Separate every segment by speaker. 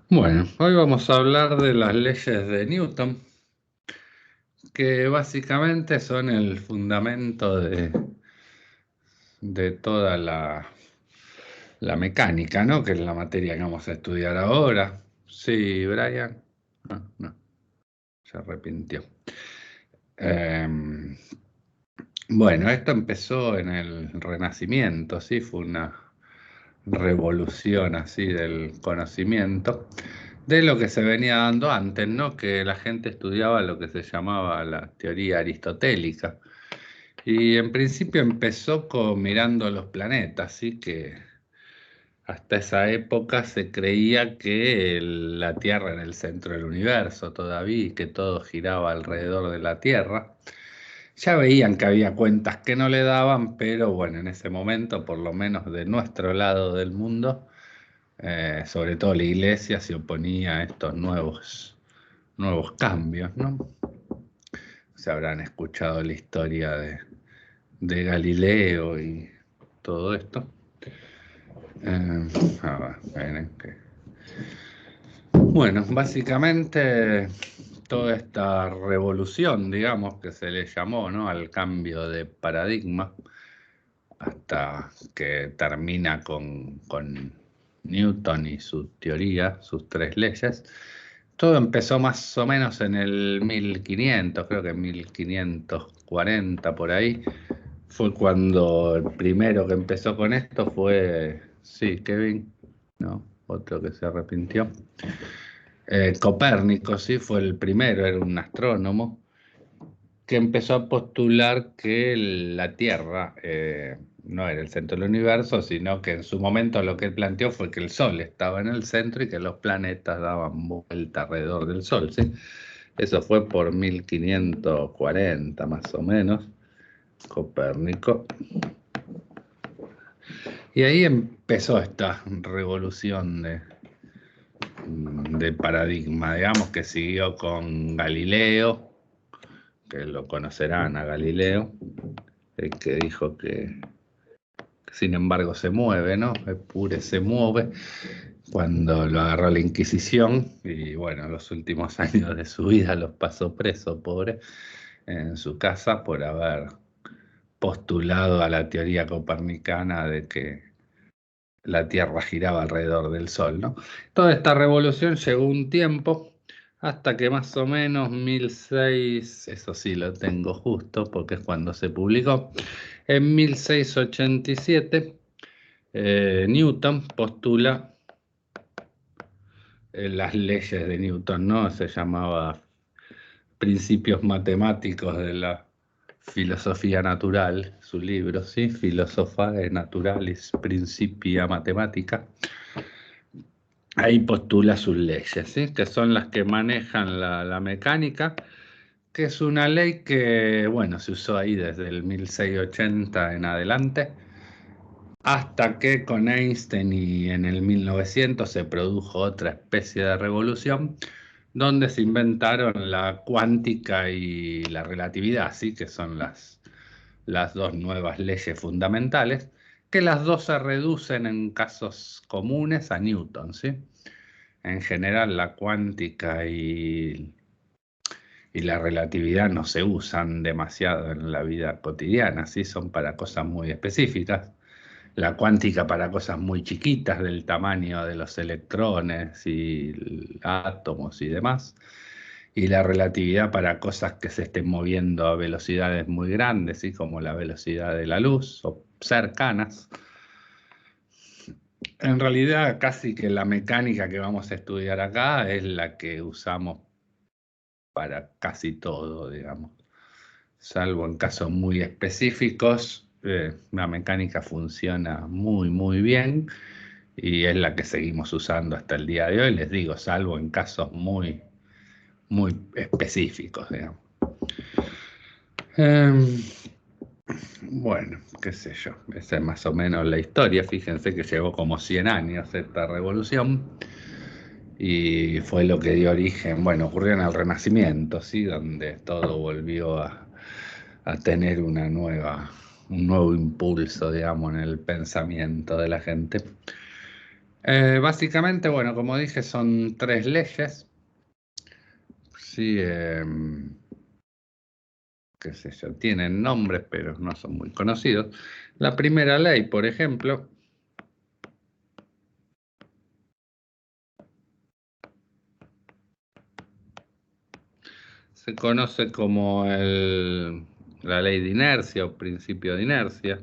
Speaker 1: Bueno, hoy vamos a hablar de las leyes de Newton, que básicamente son el fundamento de toda la mecánica, ¿no? Que es la materia que vamos a estudiar ahora. Sí, Brian. No, no, se arrepintió. Em, bueno, esto empezó en el Renacimiento, ¿sí? Fue una revolución así del conocimiento, de lo que se venía dando antes, ¿no? Que la gente estudiaba lo que se llamaba la teoría aristotélica. Y en principio empezó mirando los planetas, ¿sí? Que hasta esa época se creía que la Tierra era el centro del universo todavía y que todo giraba alrededor de la Tierra. Ya veían que había cuentas que no le daban, pero bueno, en ese momento, por lo menos de nuestro lado del mundo, sobre todo la iglesia se oponía a estos nuevos cambios, ¿no? Se habrán escuchado la historia de Galileo y todo esto. Miren bueno, básicamente toda esta revolución, digamos, que se le llamó, ¿no? Al cambio de paradigma, hasta que termina con Newton y su teoría, sus tres leyes. Todo empezó más o menos en el 1500, creo que en 1540 por ahí. Fue cuando el primero que empezó con esto fue, sí, Kevin, no, otro que se arrepintió. Copérnico, sí, fue el primero, era un astrónomo que empezó a postular que la Tierra no era el centro del universo, sino que en su momento lo que él planteó fue que el Sol estaba en el centro y que los planetas daban vuelta alrededor del Sol, ¿sí? Eso fue por 1540 más o menos, Copérnico. Y ahí empezó esta revolución de paradigma, digamos, que siguió con Galileo, que lo conocerán a Galileo, el que dijo que sin embargo se mueve, ¿no? Epure se mueve, cuando lo agarró la Inquisición y bueno, los últimos años de su vida los pasó preso, pobre, en su casa por haber postulado a la teoría copernicana de que la Tierra giraba alrededor del Sol, ¿no? Toda esta revolución llegó un tiempo hasta que más o menos 1600, eso sí lo tengo justo porque es cuando se publicó, en 1687 Newton postula las leyes de Newton, ¿no? Se llamaba Principios Matemáticos de la Filosofía Natural, su libro, ¿sí? Philosophiae Naturalis Principia Mathematica. Ahí postula sus leyes, ¿sí? Que son las que manejan la mecánica, que es una ley que, bueno, se usó ahí desde el 1680 en adelante, hasta que con Einstein y en el 1900 se produjo otra especie de revolución, donde se inventaron la cuántica y la relatividad, ¿sí? Que son las dos nuevas leyes fundamentales, que las dos se reducen en casos comunes a Newton, ¿sí? En general, la cuántica y la relatividad no se usan demasiado en la vida cotidiana, ¿sí? Son para cosas muy específicas. La cuántica para cosas muy chiquitas, del tamaño de los electrones y átomos y demás. Y la relatividad para cosas que se estén moviendo a velocidades muy grandes, ¿sí? Como la velocidad de la luz o cercanas. En realidad, casi que la mecánica que vamos a estudiar acá es la que usamos para casi todo, digamos. Salvo en casos muy específicos, la mecánica funciona muy bien y es la que seguimos usando hasta el día de hoy, les digo, salvo en casos muy específicos, digamos. Bueno, qué sé yo, esa es más o menos la historia. Fíjense que llevó como 100 años esta revolución y fue lo que dio origen, bueno, ocurrió en el Renacimiento, ¿sí? Donde todo volvió a tener un nuevo impulso, digamos, en el pensamiento de la gente. Básicamente, bueno, como dije, son tres leyes, sí, qué sé yo, tienen nombres, pero no son muy conocidos. La primera ley, por ejemplo, se conoce como la ley de inercia o principio de inercia.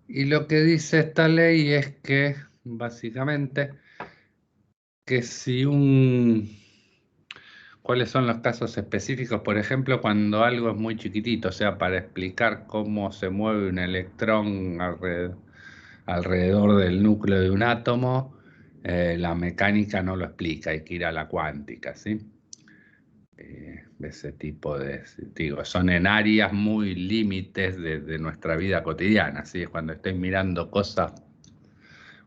Speaker 1: Y lo que dice esta ley es que, básicamente, que si ¿cuáles son los casos específicos? Por ejemplo, cuando algo es muy chiquitito, o sea, para explicar cómo se mueve un electrón alrededor del núcleo de un átomo, la mecánica no lo explica, hay que ir a la cuántica, ¿sí? Ese tipo digo, son en áreas muy límites de nuestra vida cotidiana, ¿sí? Es cuando estoy mirando cosas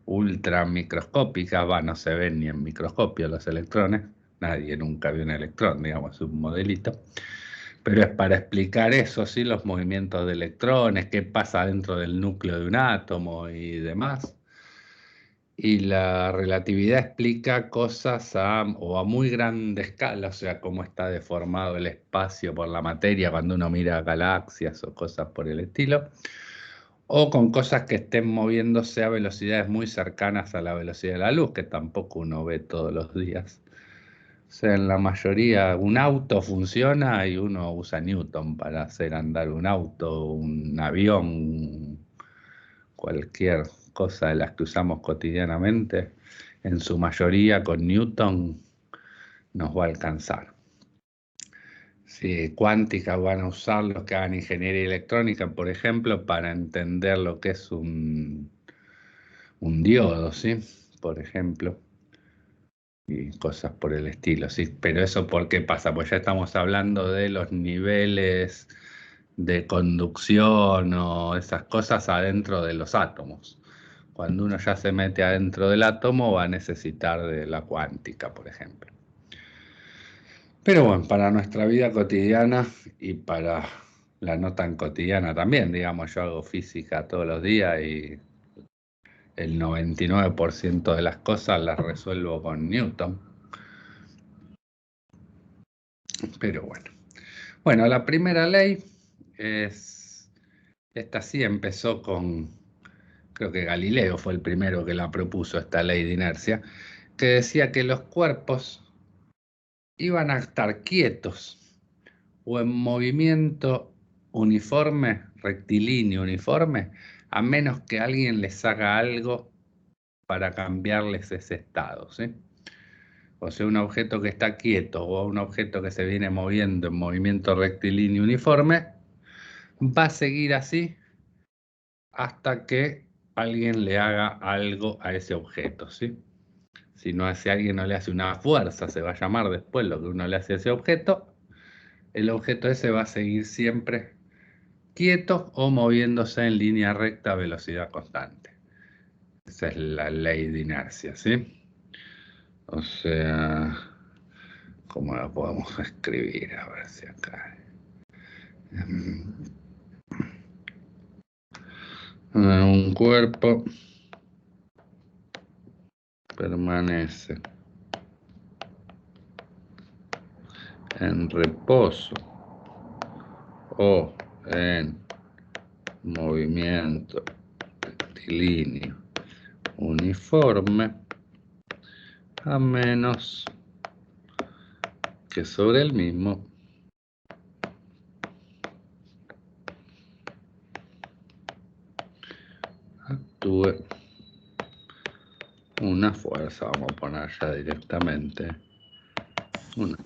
Speaker 1: ultra microscópicas, no se ven ni en microscopio los electrones, nadie nunca vio un electrón, digamos, es un modelito, pero es para explicar eso, ¿sí? Los movimientos de electrones, qué pasa dentro del núcleo de un átomo y demás. Y la relatividad explica cosas o a muy grande escala, o sea, cómo está deformado el espacio por la materia cuando uno mira galaxias o cosas por el estilo, o con cosas que estén moviéndose a velocidades muy cercanas a la velocidad de la luz, que tampoco uno ve todos los días. O sea, en la mayoría un auto funciona y uno usa Newton para hacer andar un auto, un avión, cualquier cosa de las que usamos cotidianamente, en su mayoría con Newton nos va a alcanzar. Si cuántica van a usar los que hagan ingeniería electrónica, por ejemplo, para entender lo que es un diodo, ¿sí? Por ejemplo, y cosas por el estilo, ¿sí? Pero eso, ¿por qué pasa? Pues ya estamos hablando de los niveles de conducción o esas cosas adentro de los átomos. Cuando uno ya se mete adentro del átomo va a necesitar de la cuántica, por ejemplo. Pero bueno, para nuestra vida cotidiana y para la no tan cotidiana también, digamos, yo hago física todos los días y el 99% de las cosas las resuelvo con Newton. Pero bueno. Bueno, la primera ley esta sí empezó creo que Galileo fue el primero que la propuso, esta ley de inercia, que decía que los cuerpos iban a estar quietos o en movimiento uniforme, rectilíneo uniforme, a menos que alguien les haga algo para cambiarles ese estado, ¿sí? O sea, un objeto que está quieto o un objeto que se viene moviendo en movimiento rectilíneo uniforme, va a seguir así hasta que alguien le haga algo a ese objeto, ¿sí? Si no hace alguien, no le hace una fuerza, se va a llamar después lo que uno le hace a ese objeto, el objeto ese va a seguir siempre quieto o moviéndose en línea recta a velocidad constante. Esa es la ley de inercia, ¿sí? O sea, ¿cómo la podemos escribir? A ver si acá. Un cuerpo permanece en reposo o en movimiento rectilíneo uniforme a menos que sobre el mismo actúe una fuerza, vamos a poner ya directamente una.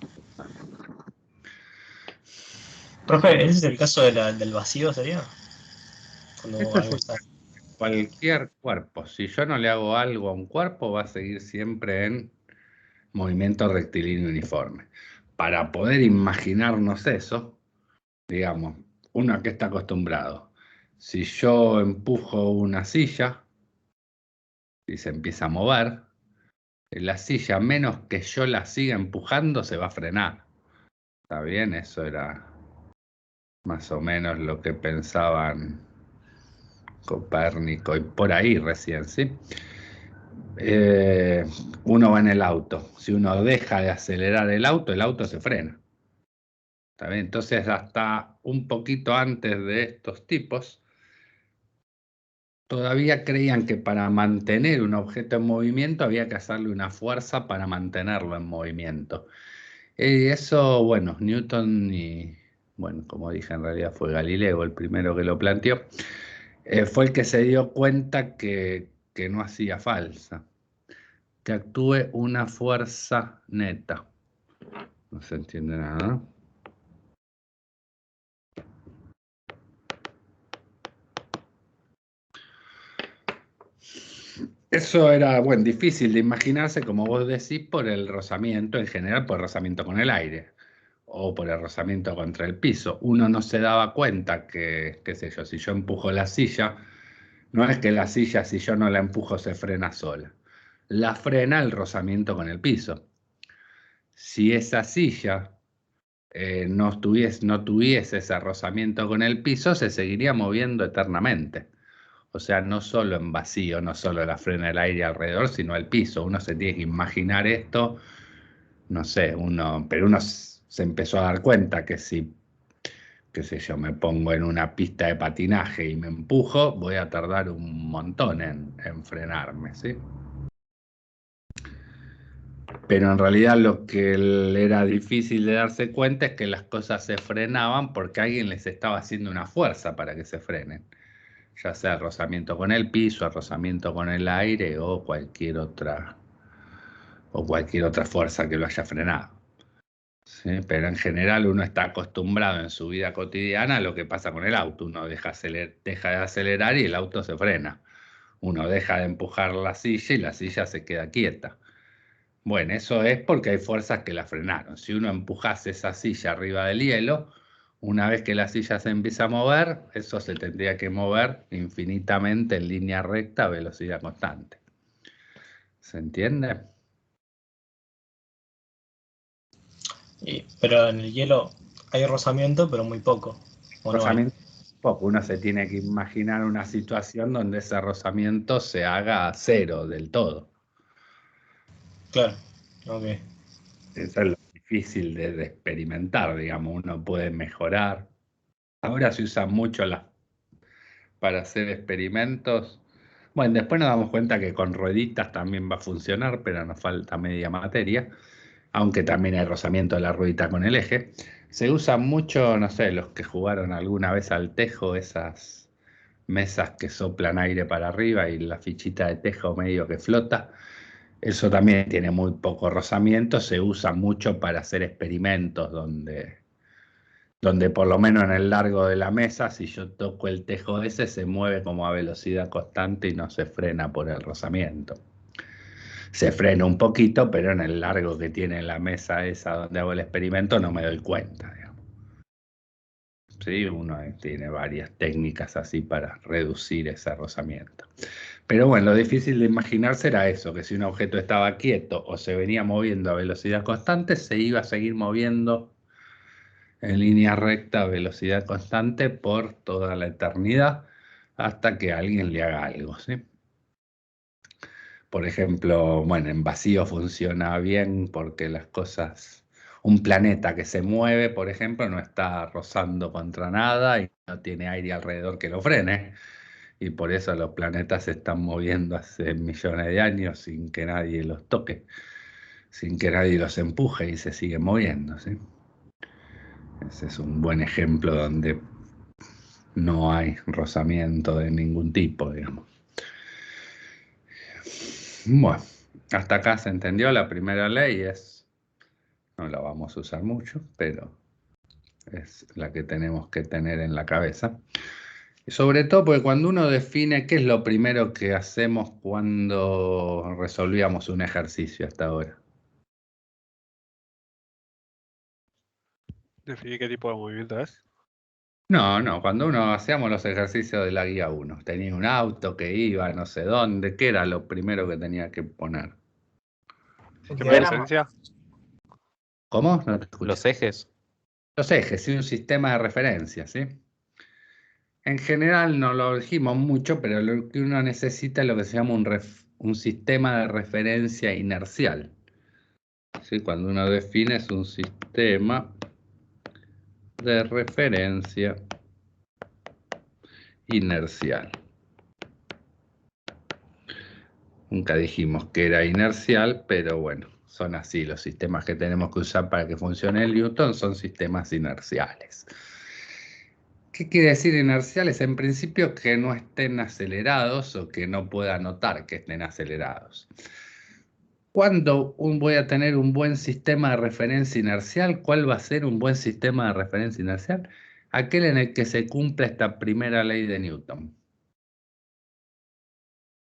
Speaker 2: Profe, ¿ese es el caso del vacío, sería? Cuando
Speaker 1: Esto es
Speaker 2: algo está.
Speaker 1: cualquier cuerpo. Si yo no le hago algo a un cuerpo, va a seguir siempre en movimiento rectilíneo uniforme. Para poder imaginarnos eso, digamos, uno que está acostumbrado. Si yo empujo una silla y se empieza a mover, la silla, a menos que yo la siga empujando, se va a frenar. ¿Está bien? Eso era más o menos lo que pensaban Copérnico y por ahí recién, ¿sí? Eh, Uno va en el auto. Si uno deja de acelerar el auto se frena. ¿Está bien? Entonces, hasta un poquito antes de estos tipos, todavía creían que para mantener un objeto en movimiento había que hacerle una fuerza para mantenerlo en movimiento. Y eso, bueno, Newton y, bueno, como dije, en realidad fue Galileo el primero que lo planteó, fue el que se dio cuenta que no hacía falsa, que actúe una fuerza neta. No se entiende nada, ¿no? Eso era, bueno, difícil de imaginarse, como vos decís, por el rozamiento en general, por el rozamiento con el aire o por el rozamiento contra el piso. Uno no se daba cuenta que, qué sé yo, si yo empujo la silla, no es que la silla, si yo no la empujo, se frena sola. La frena el rozamiento con el piso. Si esa silla no tuviese ese rozamiento con el piso, se seguiría moviendo eternamente. O sea, no solo en vacío, no solo la frena el aire alrededor, sino el piso. Uno se tiene que imaginar esto, no sé, pero uno se empezó a dar cuenta que si, qué sé yo, me pongo en una pista de patinaje y me empujo, voy a tardar un montón en frenarme, ¿sí? Pero en realidad lo que le era difícil de darse cuenta es que las cosas se frenaban porque alguien les estaba haciendo una fuerza para que se frenen, ya sea rozamiento con el piso, rozamiento con el aire o cualquier otra fuerza que lo haya frenado. ¿Sí? Pero en general uno está acostumbrado en su vida cotidiana a lo que pasa con el auto. Uno deja de acelerar y el auto se frena. Uno deja de empujar la silla y la silla se queda quieta. Bueno, eso es porque hay fuerzas que la frenaron. Si uno empujase esa silla arriba del hielo, una vez que la silla se empieza a mover, eso se tendría que mover infinitamente en línea recta a velocidad constante. ¿Se entiende?
Speaker 2: Pero en el hielo hay rozamiento, pero muy poco. ¿O no hay?
Speaker 1: Rozamiento, poco. Uno se tiene que imaginar una situación donde ese rozamiento se haga cero del todo.
Speaker 2: Claro, ok.
Speaker 1: Eso es lo difícil de experimentar, digamos. Uno puede mejorar. Ahora se usa mucho para hacer experimentos. Bueno, después nos damos cuenta que con rueditas también va a funcionar, pero nos falta media materia, aunque también hay rozamiento de la ruedita con el eje. Se usa mucho, no sé, los que jugaron alguna vez al tejo, esas mesas que soplan aire para arriba y la fichita de tejo medio que flota. Eso también tiene muy poco rozamiento, se usa mucho para hacer experimentos donde por lo menos en el largo de la mesa, si yo toco el tejo ese, se mueve como a velocidad constante y no se frena por el rozamiento. Se frena un poquito, pero en el largo que tiene la mesa esa donde hago el experimento no me doy cuenta, digamos. Sí, uno tiene varias técnicas así para reducir ese rozamiento. Pero bueno, lo difícil de imaginarse era eso, que si un objeto estaba quieto o se venía moviendo a velocidad constante, se iba a seguir moviendo en línea recta a velocidad constante por toda la eternidad hasta que alguien le haga algo, ¿sí? Por ejemplo, bueno, en vacío funciona bien porque las cosas, un planeta que se mueve, por ejemplo, no está rozando contra nada y no tiene aire alrededor que lo frene. Y por eso los planetas se están moviendo hace millones de años sin que nadie los toque, sin que nadie los empuje y se siguen moviendo, ¿sí? Ese es un buen ejemplo donde no hay rozamiento de ningún tipo, digamos. Bueno, hasta acá se entendió. La primera ley no la vamos a usar mucho, pero es la que tenemos que tener en la cabeza. Y sobre todo porque cuando uno define qué es lo primero que hacemos cuando resolvíamos un ejercicio hasta ahora.
Speaker 3: Definir qué tipo de movimiento es.
Speaker 1: No, no, cuando uno hacíamos los ejercicios de la guía uno, tenía un auto que iba no sé dónde, ¿qué era lo primero que tenía que poner?
Speaker 2: Un
Speaker 3: Sistema de
Speaker 2: diagrama.
Speaker 3: referencia.
Speaker 1: ¿Cómo? No te escuché.
Speaker 4: Los ejes.
Speaker 1: Los ejes, sí, un sistema de referencia, ¿sí? En general no lo dijimos mucho, pero lo que uno necesita es lo que se llama un sistema de referencia inercial. ¿Sí? Cuando uno define es un sistema de referencia inercial. Nunca dijimos que era inercial, pero bueno, son así. Los sistemas que tenemos que usar para que funcione el Newton son sistemas inerciales. ¿Qué quiere decir inerciales? En principio que no estén acelerados o que no pueda notar que estén acelerados. ¿Cuándo voy a tener un buen sistema de referencia inercial? ¿Cuál va a ser un buen sistema de referencia inercial? Aquel en el que se cumpla esta primera ley de Newton.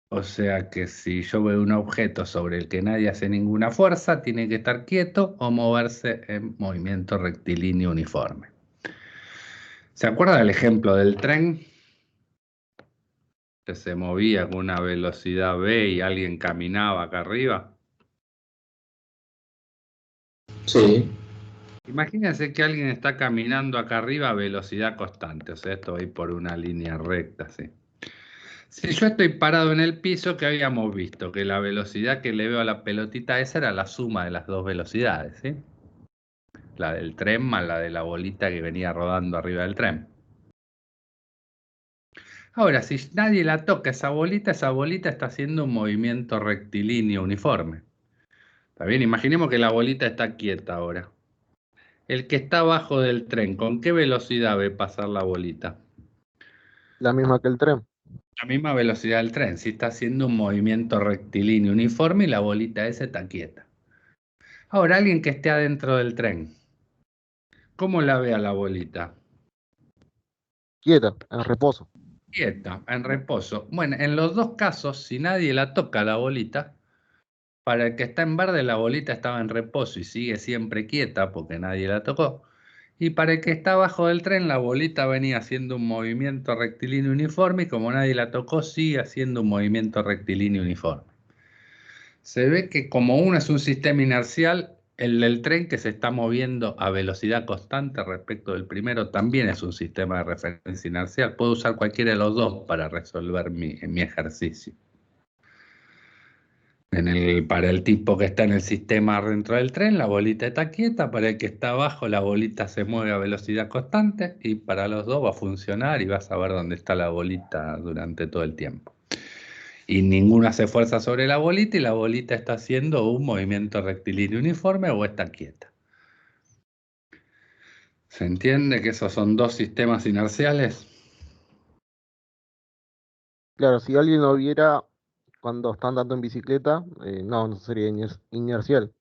Speaker 1: O sea que si yo veo un objeto sobre el que nadie hace ninguna fuerza, tiene que estar quieto o moverse en movimiento rectilíneo uniforme. ¿Se acuerda del ejemplo del tren? Que se movía con una velocidad v y alguien caminaba acá arriba.
Speaker 5: Sí.
Speaker 1: Imagínense que alguien está caminando acá arriba a velocidad constante, o sea, esto va a ir por una línea recta, ¿sí? Si yo estoy parado en el piso, que habíamos visto que la velocidad que le veo a la pelotita esa era la suma de las dos velocidades, ¿sí? La del tren más la de la bolita que venía rodando arriba del tren. Ahora, si nadie la toca esa bolita está haciendo un movimiento rectilíneo uniforme. ¿Está bien? Imaginemos que la bolita está quieta ahora. El que está abajo del tren, ¿con qué velocidad ve pasar la bolita?
Speaker 5: La misma que el tren.
Speaker 1: La misma velocidad del tren, si está haciendo un movimiento rectilíneo uniforme y la bolita esa está quieta. Ahora, alguien que esté adentro del tren, ¿cómo la ve a la bolita?
Speaker 5: Quieta, en reposo.
Speaker 1: Quieta, en reposo. Bueno, en los dos casos, si nadie la toca la bolita, para el que está en verde la bolita estaba en reposo y sigue siempre quieta porque nadie la tocó. Y para el que está abajo del tren, la bolita venía haciendo un movimiento rectilíneo uniforme y como nadie la tocó, sigue haciendo un movimiento rectilíneo uniforme. Se ve que como uno es un sistema inercial, el del tren que se está moviendo a velocidad constante respecto del primero también es un sistema de referencia inercial. Puedo usar cualquiera de los dos para resolver mi ejercicio. Para el tipo que está en el sistema dentro del tren, la bolita está quieta. Para el que está abajo, la bolita se mueve a velocidad constante. Y para los dos va a funcionar y vas a ver dónde está la bolita durante todo el tiempo. Y ninguno hace fuerza sobre la bolita y la bolita está haciendo un movimiento rectilíneo uniforme o está quieta. ¿Se entiende que esos son dos sistemas inerciales?
Speaker 5: Claro, si alguien lo viera cuando está andando en bicicleta, no sería inercial.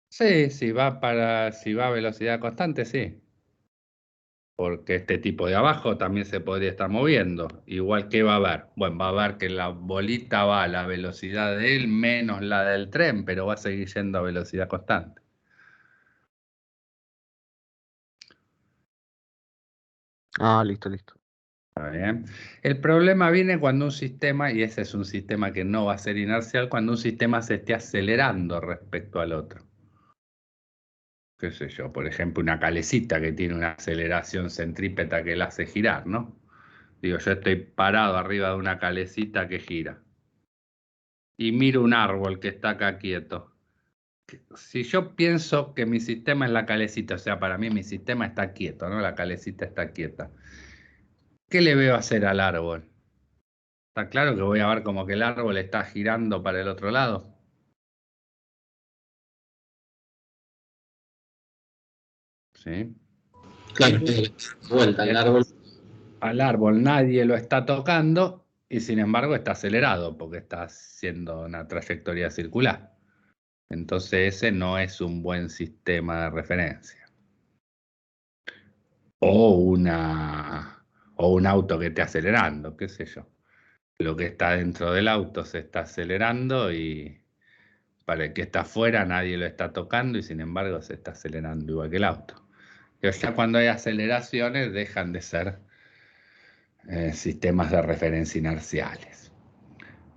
Speaker 1: Sí, si va a velocidad constante, sí. Porque este tipo de abajo también se podría estar moviendo. Igual que va a ver. Bueno, va a ver que la bolita va a la velocidad de él menos la del tren, pero va a seguir yendo a velocidad constante.
Speaker 5: Ah, listo, listo.
Speaker 1: ¿Está bien? El problema viene cuando un sistema, y ese es un sistema que no va a ser inercial, cuando un sistema se esté acelerando respecto al otro. Qué sé yo, por ejemplo, una calecita que tiene una aceleración centrípeta que la hace girar, ¿no? Digo, yo estoy parado arriba de una calecita que gira. Y miro un árbol que está acá quieto. Si yo pienso que mi sistema es la calecita, o sea, para mí mi sistema está quieto, ¿no? La calecita está quieta. ¿Qué le veo hacer al árbol? Está claro que voy a ver como que el árbol está girando para el otro lado. ¿Sí?
Speaker 6: Claro, vuelta al árbol.
Speaker 1: Al árbol nadie lo está tocando y sin embargo está acelerado porque está haciendo una trayectoria circular. Entonces ese no es un buen sistema de referencia. O un auto que esté acelerando, qué sé yo. Lo que está dentro del auto se está acelerando y para el que está afuera nadie lo está tocando y sin embargo se está acelerando igual que el auto. Y ya cuando hay aceleraciones dejan de ser sistemas de referencia inerciales.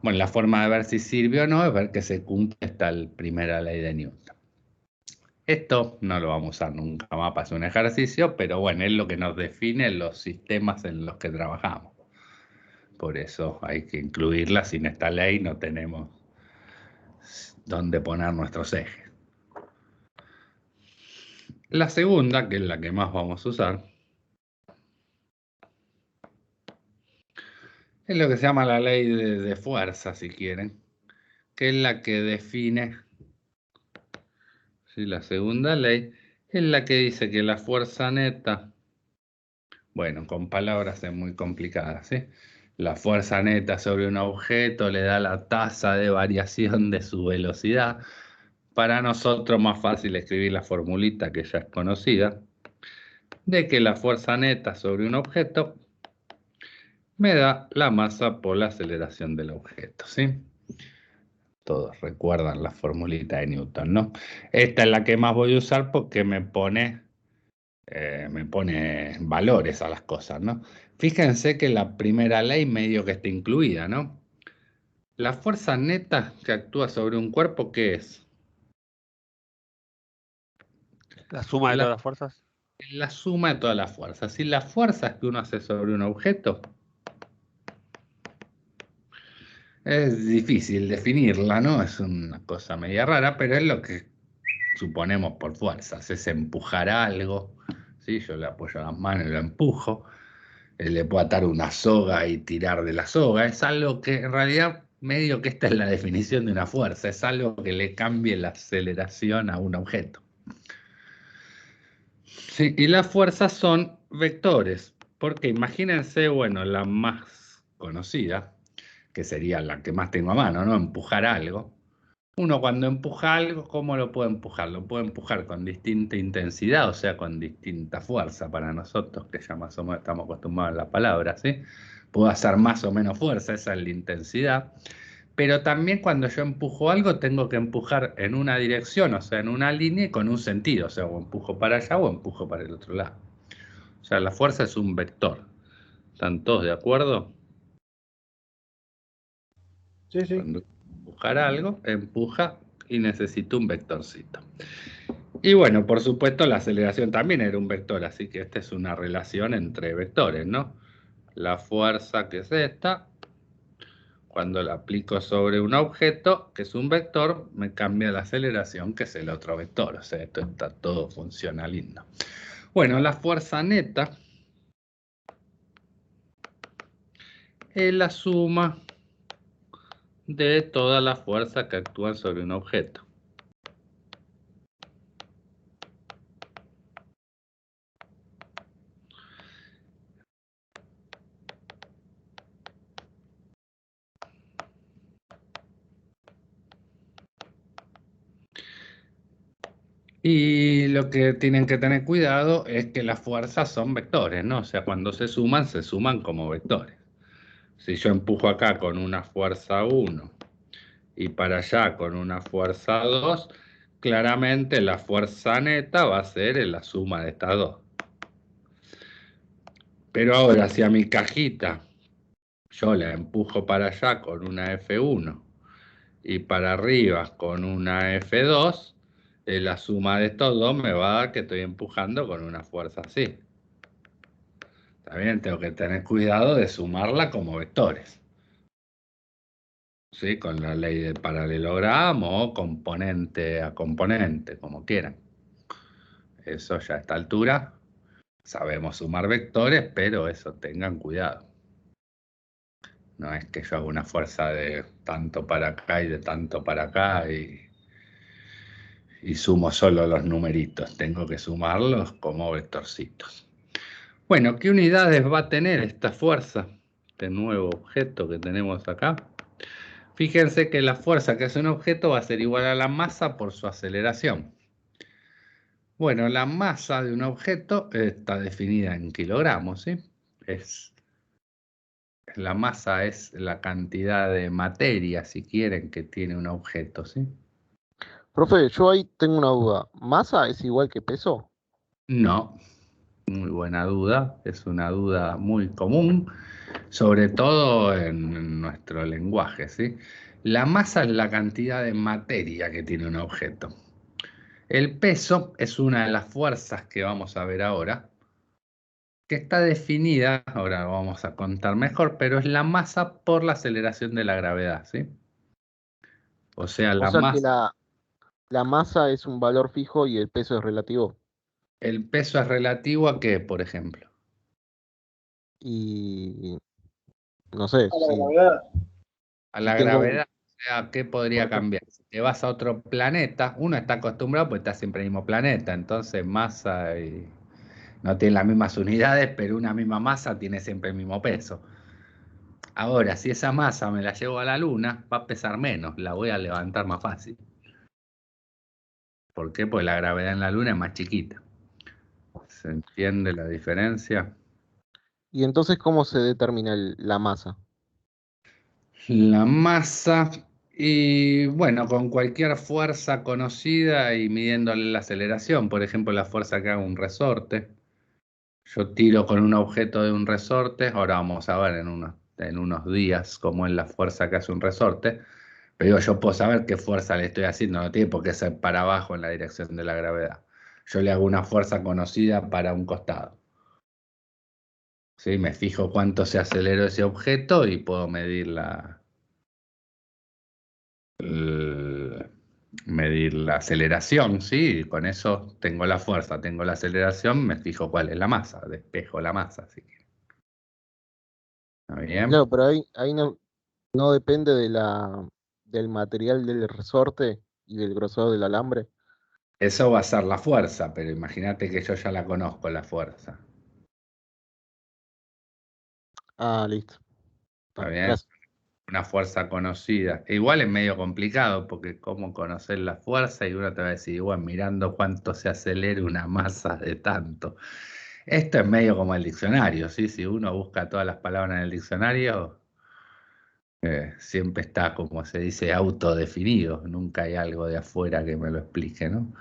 Speaker 1: Bueno, la forma de ver si sirve o no es ver que se cumple esta primera ley de Newton. Esto no lo vamos a usar nunca más para hacer un ejercicio, pero bueno, es lo que nos define los sistemas en los que trabajamos. Por eso hay que incluirla. Sin esta ley no tenemos dónde poner nuestros ejes. La segunda, que es la que más vamos a usar, es lo que se llama la ley de fuerza, si quieren, que es la que define, ¿sí? La segunda ley es la que dice que la fuerza neta, bueno, con palabras es muy complicada, ¿sí? La fuerza neta sobre un objeto le da la tasa de variación de su velocidad. Para nosotros más fácil escribir la formulita que ya es conocida, de que la fuerza neta sobre un objeto me da la masa por la aceleración del objeto, ¿sí? Todos recuerdan la formulita de Newton, ¿no? Esta es la que más voy a usar porque me pone valores a las cosas, ¿no? Fíjense que la primera ley medio que está incluida, ¿no? La fuerza neta que actúa sobre un cuerpo, ¿qué es?
Speaker 3: La suma de todas las fuerzas.
Speaker 1: La suma de todas las fuerzas. Si las fuerzas que uno hace sobre un objeto, es difícil definirla, ¿no? Es una cosa media rara, pero es lo que suponemos por fuerzas. Es empujar algo, ¿sí? Yo le apoyo las manos y lo empujo. Le puedo atar una soga y tirar de la soga. Es algo que en realidad medio que esta es la definición de una fuerza. Es algo que le cambie la aceleración a un objeto. Sí, y las fuerzas son vectores, porque imagínense, bueno, la más conocida, que sería la que más tengo a mano, ¿no? Empujar algo. Uno cuando empuja algo, ¿cómo lo puede empujar? Lo puede empujar con distinta intensidad, o sea, con distinta fuerza para nosotros, que ya más o menos estamos acostumbrados a la palabra, ¿sí? Puedo hacer más o menos fuerza, esa es la intensidad. Pero también cuando yo empujo algo, tengo que empujar en una dirección, o sea, en una línea y con un sentido, o sea, o empujo para allá o empujo para el otro lado. O sea, la fuerza es un vector. ¿Están todos de acuerdo?
Speaker 5: Sí, sí.
Speaker 1: Cuando empujar algo, empuja y necesito un vectorcito. Y bueno, por supuesto, la aceleración también era un vector, así que esta es una relación entre vectores, ¿no? La fuerza, que es esta, cuando la aplico sobre un objeto, que es un vector, me cambia la aceleración, que es el otro vector. O sea, esto está todo funciona lindo. Bueno, la fuerza neta es la suma de todas las fuerzas que actúan sobre un objeto. Y lo que tienen que tener cuidado es que las fuerzas son vectores, ¿no? O sea, cuando se suman como vectores. Si yo empujo acá con una fuerza 1 y para allá con una fuerza 2, claramente la fuerza neta va a ser la suma de estas dos. Pero ahora, si a mi cajita yo la empujo para allá con una F1 y para arriba con una F2, la suma de estos dos me va a dar que estoy empujando con una fuerza así. También tengo que tener cuidado de sumarla como vectores. ¿Sí? Con la ley del paralelogramo o componente a componente, como quieran. Eso ya a esta altura sabemos sumar vectores, pero eso tengan cuidado. No es que yo haga una fuerza de tanto para acá y de tanto para acá y sumo solo los numeritos. Tengo que sumarlos como vectorcitos. Bueno, ¿qué unidades va a tener esta fuerza? Este nuevo objeto que tenemos acá. Fíjense que la fuerza que hace un objeto va a ser igual a la masa por su aceleración. Bueno, la masa de un objeto está definida en kilogramos, ¿sí? La masa es la cantidad de materia, si quieren, que tiene un objeto, ¿sí?
Speaker 5: Profe, yo ahí tengo una duda. ¿Masa es igual que peso?
Speaker 1: No, Muy buena duda, es una duda muy común, sobre todo en nuestro lenguaje, ¿sí? La masa es la cantidad de materia que tiene un objeto. El peso es una de las fuerzas que vamos a ver ahora, que está definida, ahora vamos a contar mejor, pero es la masa por la aceleración de la gravedad, ¿sí? O sea,
Speaker 5: O
Speaker 1: la
Speaker 5: sea que
Speaker 1: masa,
Speaker 5: la masa es un valor fijo y el peso es relativo.
Speaker 1: el peso es relativo a qué, por ejemplo.
Speaker 5: Y no sé,
Speaker 6: A la gravedad.
Speaker 1: A
Speaker 5: si
Speaker 1: la
Speaker 5: tengo,
Speaker 1: gravedad, o sea, ¿qué
Speaker 5: por
Speaker 1: podría
Speaker 5: ejemplo,
Speaker 1: cambiar? Si te vas a otro planeta, uno está acostumbrado porque está siempre en el mismo planeta, entonces masa y no tiene las mismas unidades, pero una misma masa tiene siempre el mismo peso. Ahora, si esa masa me la llevo a la Luna, va a pesar menos, la voy a levantar más fácil. ¿Por qué? Porque la gravedad en la Luna es más chiquita. ¿Se entiende la diferencia?
Speaker 5: y entonces ¿cómo se determina la masa?
Speaker 1: La masa, y bueno, con cualquier fuerza conocida y midiéndole la aceleración, por ejemplo, la fuerza que haga un resorte. Yo tiro con un objeto de un resorte, ahora vamos a ver en unos días cómo es la fuerza que hace un resorte, pero digo, yo puedo saber qué fuerza le estoy haciendo, no tiene por qué ser para abajo en la dirección de la gravedad. Yo le hago una fuerza conocida para un costado. ¿Sí? Me fijo cuánto se aceleró ese objeto y puedo medir medir la aceleración, ¿sí? Y con eso tengo la fuerza, tengo la aceleración, me fijo cuál es la masa, despejo la masa, así que, ¿está bien?
Speaker 5: Claro, pero ahí no depende del material del resorte y del grosor del alambre.
Speaker 1: Eso va a ser la fuerza, pero imagínate que yo ya la conozco, la fuerza,
Speaker 5: Ah, listo.
Speaker 1: ¿está bien?
Speaker 5: Gracias.
Speaker 1: Una fuerza conocida. E igual es medio complicado porque cómo conocer la fuerza y uno te va a decir, bueno, mirando cuánto se acelera una masa de tanto. Esto es medio como el diccionario, ¿sí? Si uno busca todas las palabras en el diccionario, siempre está, como se dice, autodefinido. Nunca hay algo de afuera que me lo explique, ¿no?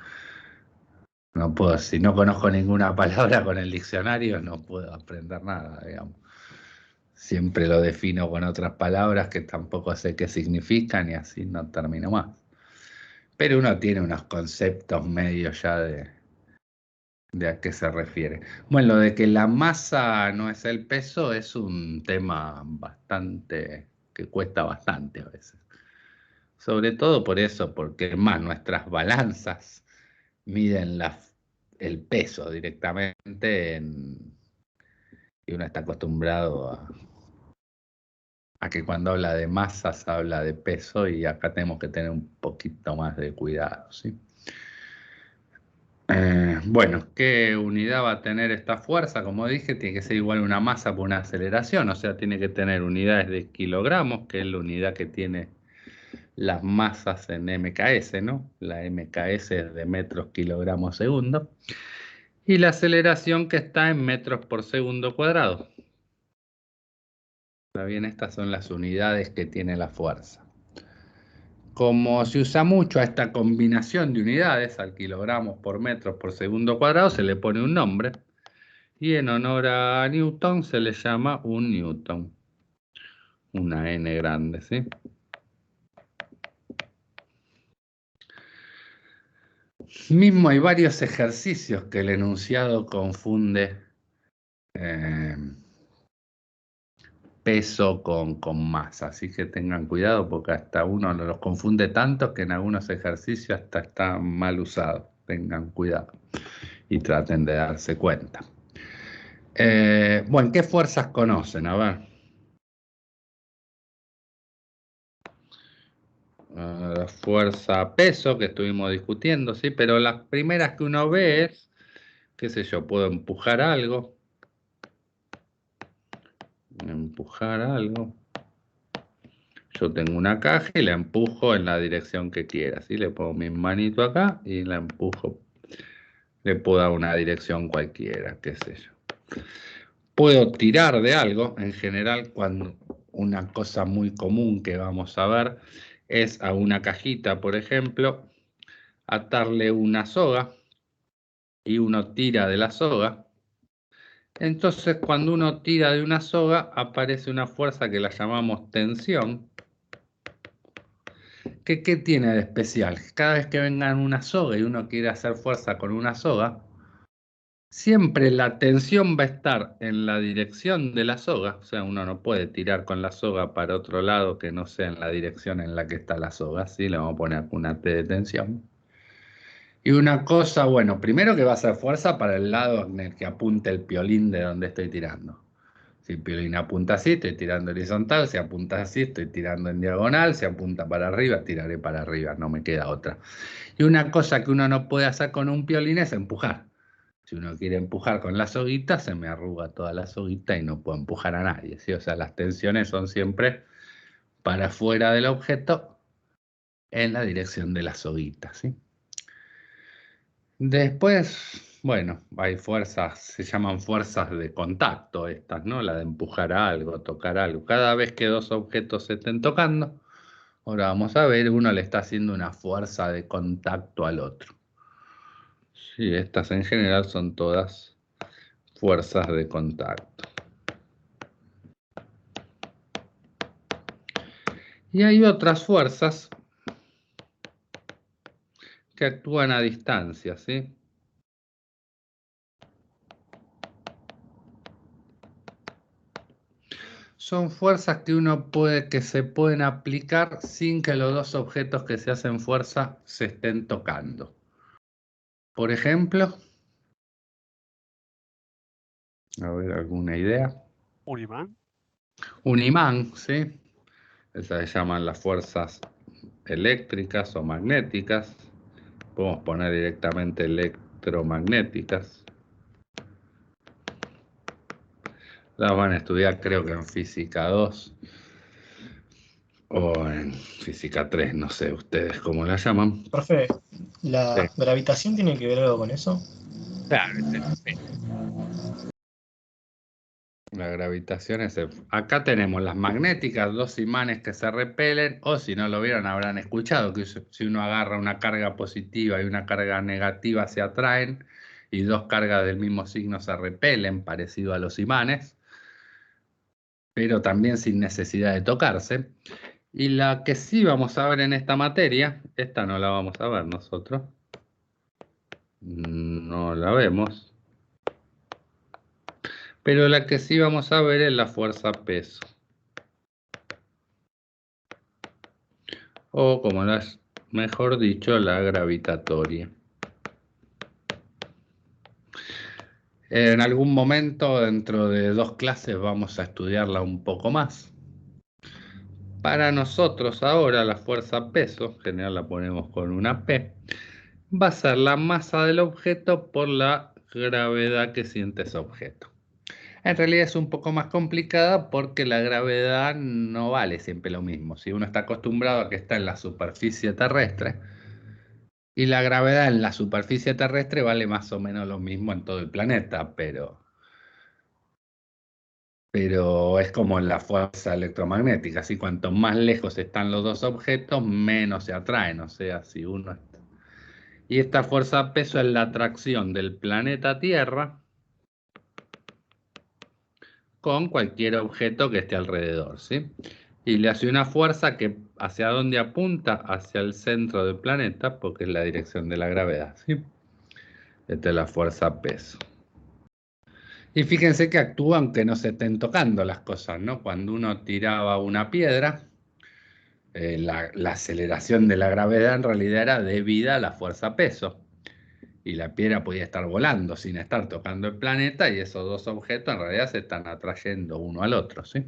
Speaker 1: No puedo, si no conozco ninguna palabra con el diccionario, no puedo aprender nada, digamos. Siempre lo defino con otras palabras que tampoco sé qué significan y así no termino más. Pero uno tiene unos conceptos medios ya de a qué se refiere. Bueno, lo de que la masa no es el peso es un tema bastante, que cuesta bastante a veces. Sobre todo por eso, porque más nuestras balanzas miden el peso directamente y uno está acostumbrado a que cuando habla de masas habla de peso y acá tenemos que tener un poquito más de cuidado, ¿sí? Bueno, ¿qué unidad va a tener esta fuerza? Como dije, tiene que ser igual a una masa por una aceleración, o sea, tiene que tener unidades de kilogramos, que es la unidad que tiene las masas en MKS, ¿no? La MKS es de metros kilogramos segundo. Y la aceleración que está en metros por segundo cuadrado. ¿Está bien? Estas son las unidades que tiene la fuerza. Como se usa mucho a esta combinación de unidades, al kilogramos por metros por segundo cuadrado, se le pone un nombre. Y en honor a Newton se le llama un Newton. Una N grande, ¿sí? Mismo hay varios ejercicios que el enunciado confunde peso con masa, así que tengan cuidado porque hasta uno los confunde tanto que en algunos ejercicios hasta está mal usado. Tengan cuidado y traten de darse cuenta. Bueno, ¿qué fuerzas conocen? A ver. La fuerza peso que estuvimos discutiendo, ¿sí? Pero las primeras que uno ve es, qué sé yo, puedo empujar algo. Empujar algo. Yo tengo una caja y la empujo en la dirección que quiera, ¿sí? Le pongo mi manito acá y la empujo. Le puedo dar una dirección cualquiera, qué sé yo. Puedo tirar de algo, en general, cuando una cosa muy común que vamos a ver es a una cajita, por ejemplo, atarle una soga y uno tira de la soga Entonces, cuando uno tira de una soga, aparece una fuerza que la llamamos tensión. ¿Qué tiene de especial? Cada vez que venga una soga y uno quiere hacer fuerza con una soga, siempre la tensión va a estar en la dirección de la soga. O sea, uno no puede tirar con la soga para otro lado que no sea en la dirección en la que está la soga. ¿Sí? Le vamos a poner una T de tensión. Y una cosa, bueno, primero que va a hacer fuerza para el lado en el que apunte el piolín de donde estoy tirando. Si el piolín apunta así, estoy tirando horizontal. Si apunta así, estoy tirando en diagonal. Si apunta para arriba, tiraré para arriba. No me queda otra. Y una cosa que uno no puede hacer con un piolín es empujar. Si uno quiere empujar con la soguita, se me arruga toda la soguita y no puedo empujar a nadie, ¿sí? O sea, las tensiones son siempre para afuera del objeto en la dirección de la soguita, ¿sí? Después, bueno, hay fuerzas, se llaman fuerzas de contacto estas, ¿no? La de empujar algo, tocar algo. Cada vez que dos objetos se estén tocando, ahora vamos a ver, uno le está haciendo una fuerza de contacto al otro. Sí, estas en general son todas fuerzas de contacto. Y hay otras fuerzas que actúan a distancia, ¿sí? Son fuerzas que se pueden aplicar sin que los dos objetos que se hacen fuerza se estén tocando. Por ejemplo, a ver, ¿alguna idea?
Speaker 3: ¿Un imán?
Speaker 1: Un imán, ¿sí? Esas se llaman las fuerzas eléctricas o magnéticas. Podemos poner directamente electromagnéticas. Las van a estudiar creo que en física 2 o en física 3, no sé ustedes cómo la llaman.
Speaker 2: Profe,
Speaker 1: Sí,
Speaker 2: ¿la gravitación tiene que ver algo con eso?
Speaker 1: claro, es el efecto. La gravitación es acá tenemos las magnéticas, dos imanes que se repelen, o si no lo vieron habrán escuchado que si uno agarra una carga positiva y una carga negativa se atraen y dos cargas del mismo signo se repelen, parecido a los imanes, pero también sin necesidad de tocarse. Y la que sí vamos a ver en esta materia, esta no la vamos a ver nosotros, no la vemos, pero la que sí vamos a ver es la fuerza peso. O como mejor dicho, la gravitatoria. En algún momento, dentro de 2 clases, vamos a estudiarla un poco más. Para nosotros ahora la fuerza peso, en general la ponemos con una P, va a ser la masa del objeto por la gravedad que siente ese objeto. En realidad es un poco más complicada porque la gravedad no vale siempre lo mismo. Si uno está acostumbrado a que está en la superficie terrestre, y la gravedad en la superficie terrestre vale más o menos lo mismo en todo el planeta, pero es como la fuerza electromagnética, así cuanto más lejos están los dos objetos, menos se atraen, o sea, si uno está... Y esta fuerza peso es la atracción del planeta Tierra con cualquier objeto que esté alrededor, ¿sí? Y le hace una fuerza que hacia dónde apunta, hacia el centro del planeta, porque es la dirección de la gravedad, ¿sí? Esta es la fuerza peso. Y fíjense que actúa aunque no se estén tocando las cosas, ¿no? Cuando uno tiraba una piedra, la aceleración de la gravedad en realidad era debida a la fuerza peso. Y la piedra podía estar volando sin estar tocando el planeta y esos dos objetos en realidad se están atrayendo uno al otro, ¿sí?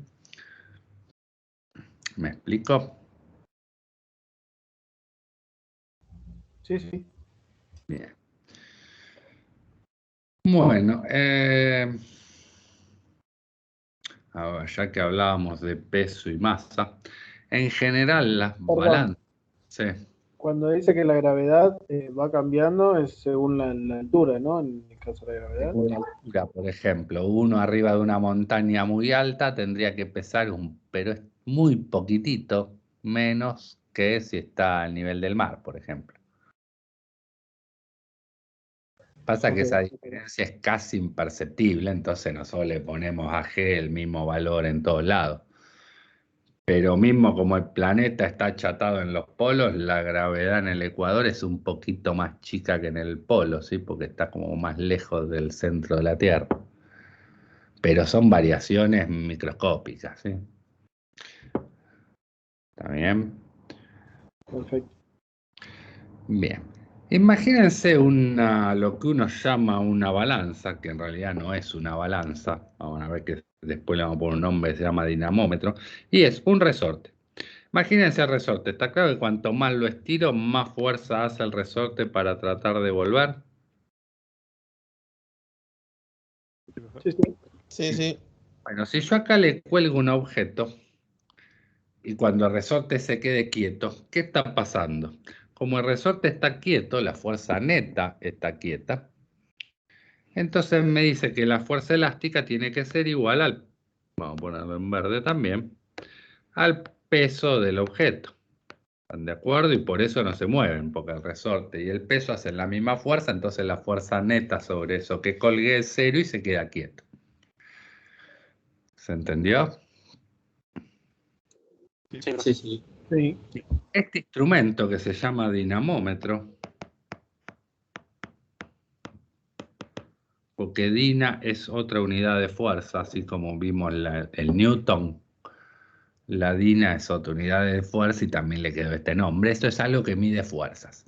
Speaker 1: ¿Me explico?
Speaker 5: Sí, sí.
Speaker 1: Bien. Bueno, a ver, ya que hablábamos de peso y masa, en general las
Speaker 4: Perdón,
Speaker 1: balanzas... Sí.
Speaker 4: cuando dice que la gravedad va cambiando es según la altura, ¿no? En el caso de la gravedad.
Speaker 1: Según la altura, por ejemplo, uno arriba de una montaña muy alta tendría que pesar pero es muy poquitito menos que si está al nivel del mar, por ejemplo. Pasa que
Speaker 4: Ok.
Speaker 1: esa diferencia es casi imperceptible, entonces nosotros le ponemos a G el mismo valor en todos lados. Pero mismo como el planeta está achatado en los polos, la gravedad en el ecuador es un poquito más chica que en el polo, ¿sí? Porque está como más lejos del centro de la Tierra. Pero son variaciones microscópicas, ¿sí? ¿Está bien?
Speaker 4: Perfecto.
Speaker 1: Bien. Imagínense lo que uno llama una balanza, que en realidad no es una balanza. Vamos a ver que después le vamos a poner un nombre que se llama dinamómetro. Y es un resorte. Imagínense el resorte. Está claro que cuanto más lo estiro, más fuerza hace el resorte para tratar de volver.
Speaker 4: Sí, sí.
Speaker 7: Sí, sí.
Speaker 1: Bueno, si yo acá le cuelgo un objeto y cuando el resorte se quede quieto, ¿qué está pasando? Como el resorte está quieto, la fuerza neta está quieta. Entonces me dice que la fuerza elástica tiene que ser igual al, vamos a ponerlo en verde también, al peso del objeto. ¿Están de acuerdo? Y por eso no se mueven, porque el resorte y el peso hacen la misma fuerza, entonces la fuerza neta sobre eso que colgué es cero y se queda quieto. ¿Se entendió?
Speaker 6: Sí, sí.
Speaker 4: Sí.
Speaker 1: Este instrumento que se llama dinamómetro, porque Dina es otra unidad de fuerza, así como vimos el Newton. La Dina es otra unidad de fuerza y también le quedó este nombre. Esto es algo que mide fuerzas.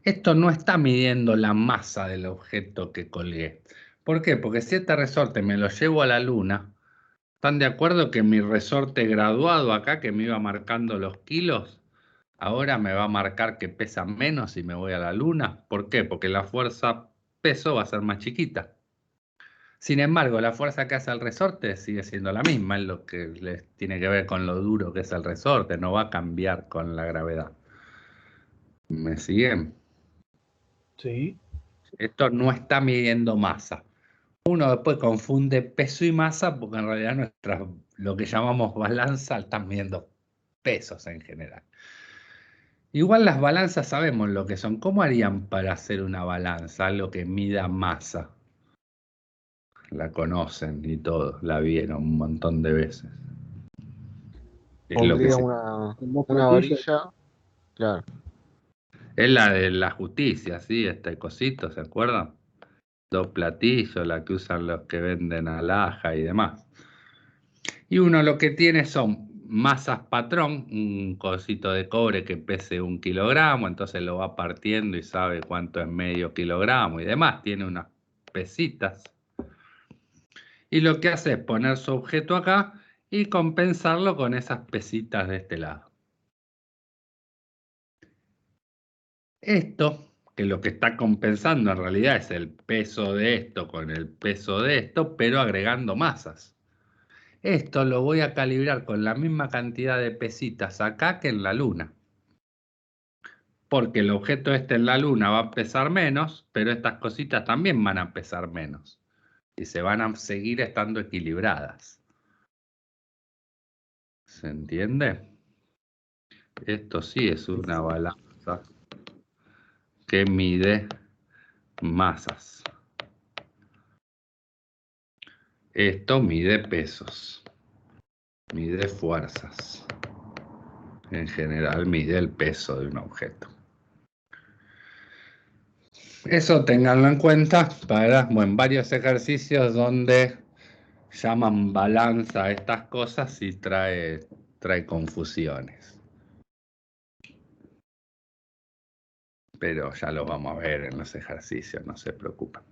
Speaker 1: Esto no está midiendo la masa del objeto que colgué. ¿Por qué? Porque si este resorte me lo llevo a la luna, ¿están de acuerdo que mi resorte graduado acá, que me iba marcando los kilos, ahora me va a marcar que pesa menos si me voy a la luna? ¿Por qué? Porque la fuerza peso va a ser más chiquita. Sin embargo, la fuerza que hace el resorte sigue siendo la misma, es lo que tiene que ver con lo duro que es el resorte, no va a cambiar con la gravedad. ¿Me siguen?
Speaker 4: Sí.
Speaker 1: Esto no está midiendo masa. Uno después confunde peso y masa porque en realidad lo que llamamos balanza están midiendo pesos en general. Igual las balanzas sabemos lo que son. ¿Cómo harían para hacer una balanza, algo que mida masa? La conocen y todos, la vieron un montón de veces. Es lo que
Speaker 5: Pondría
Speaker 1: se
Speaker 4: Con dos
Speaker 5: una
Speaker 4: platillos.
Speaker 5: varilla, claro.
Speaker 1: Es la de la justicia, ¿sí? Este cosito, ¿se acuerdan? Dos platillos, la que usan los que venden alhaja y demás. Y uno lo que tiene son masas patrón, un cosito de cobre que pese 1 kilogramo, entonces lo va partiendo y sabe cuánto es medio kilogramo y demás. Tiene unas pesitas. Y lo que hace es poner su objeto acá y compensarlo con esas pesitas de este lado. Esto, que lo que está compensando en realidad es el peso de esto con el peso de esto, pero agregando masas. Esto lo voy a calibrar con la misma cantidad de pesitas acá que en la luna. Porque el objeto este en la luna va a pesar menos, pero estas cositas también van a pesar menos. Y se van a seguir estando equilibradas. ¿Se entiende? Esto sí es una balanza que mide masas. Esto mide pesos, mide fuerzas. En general mide el peso de un objeto. Eso ténganlo en cuenta para varios ejercicios donde llaman balanza a estas cosas y trae confusiones. Pero ya lo vamos a ver en los ejercicios, no se preocupen.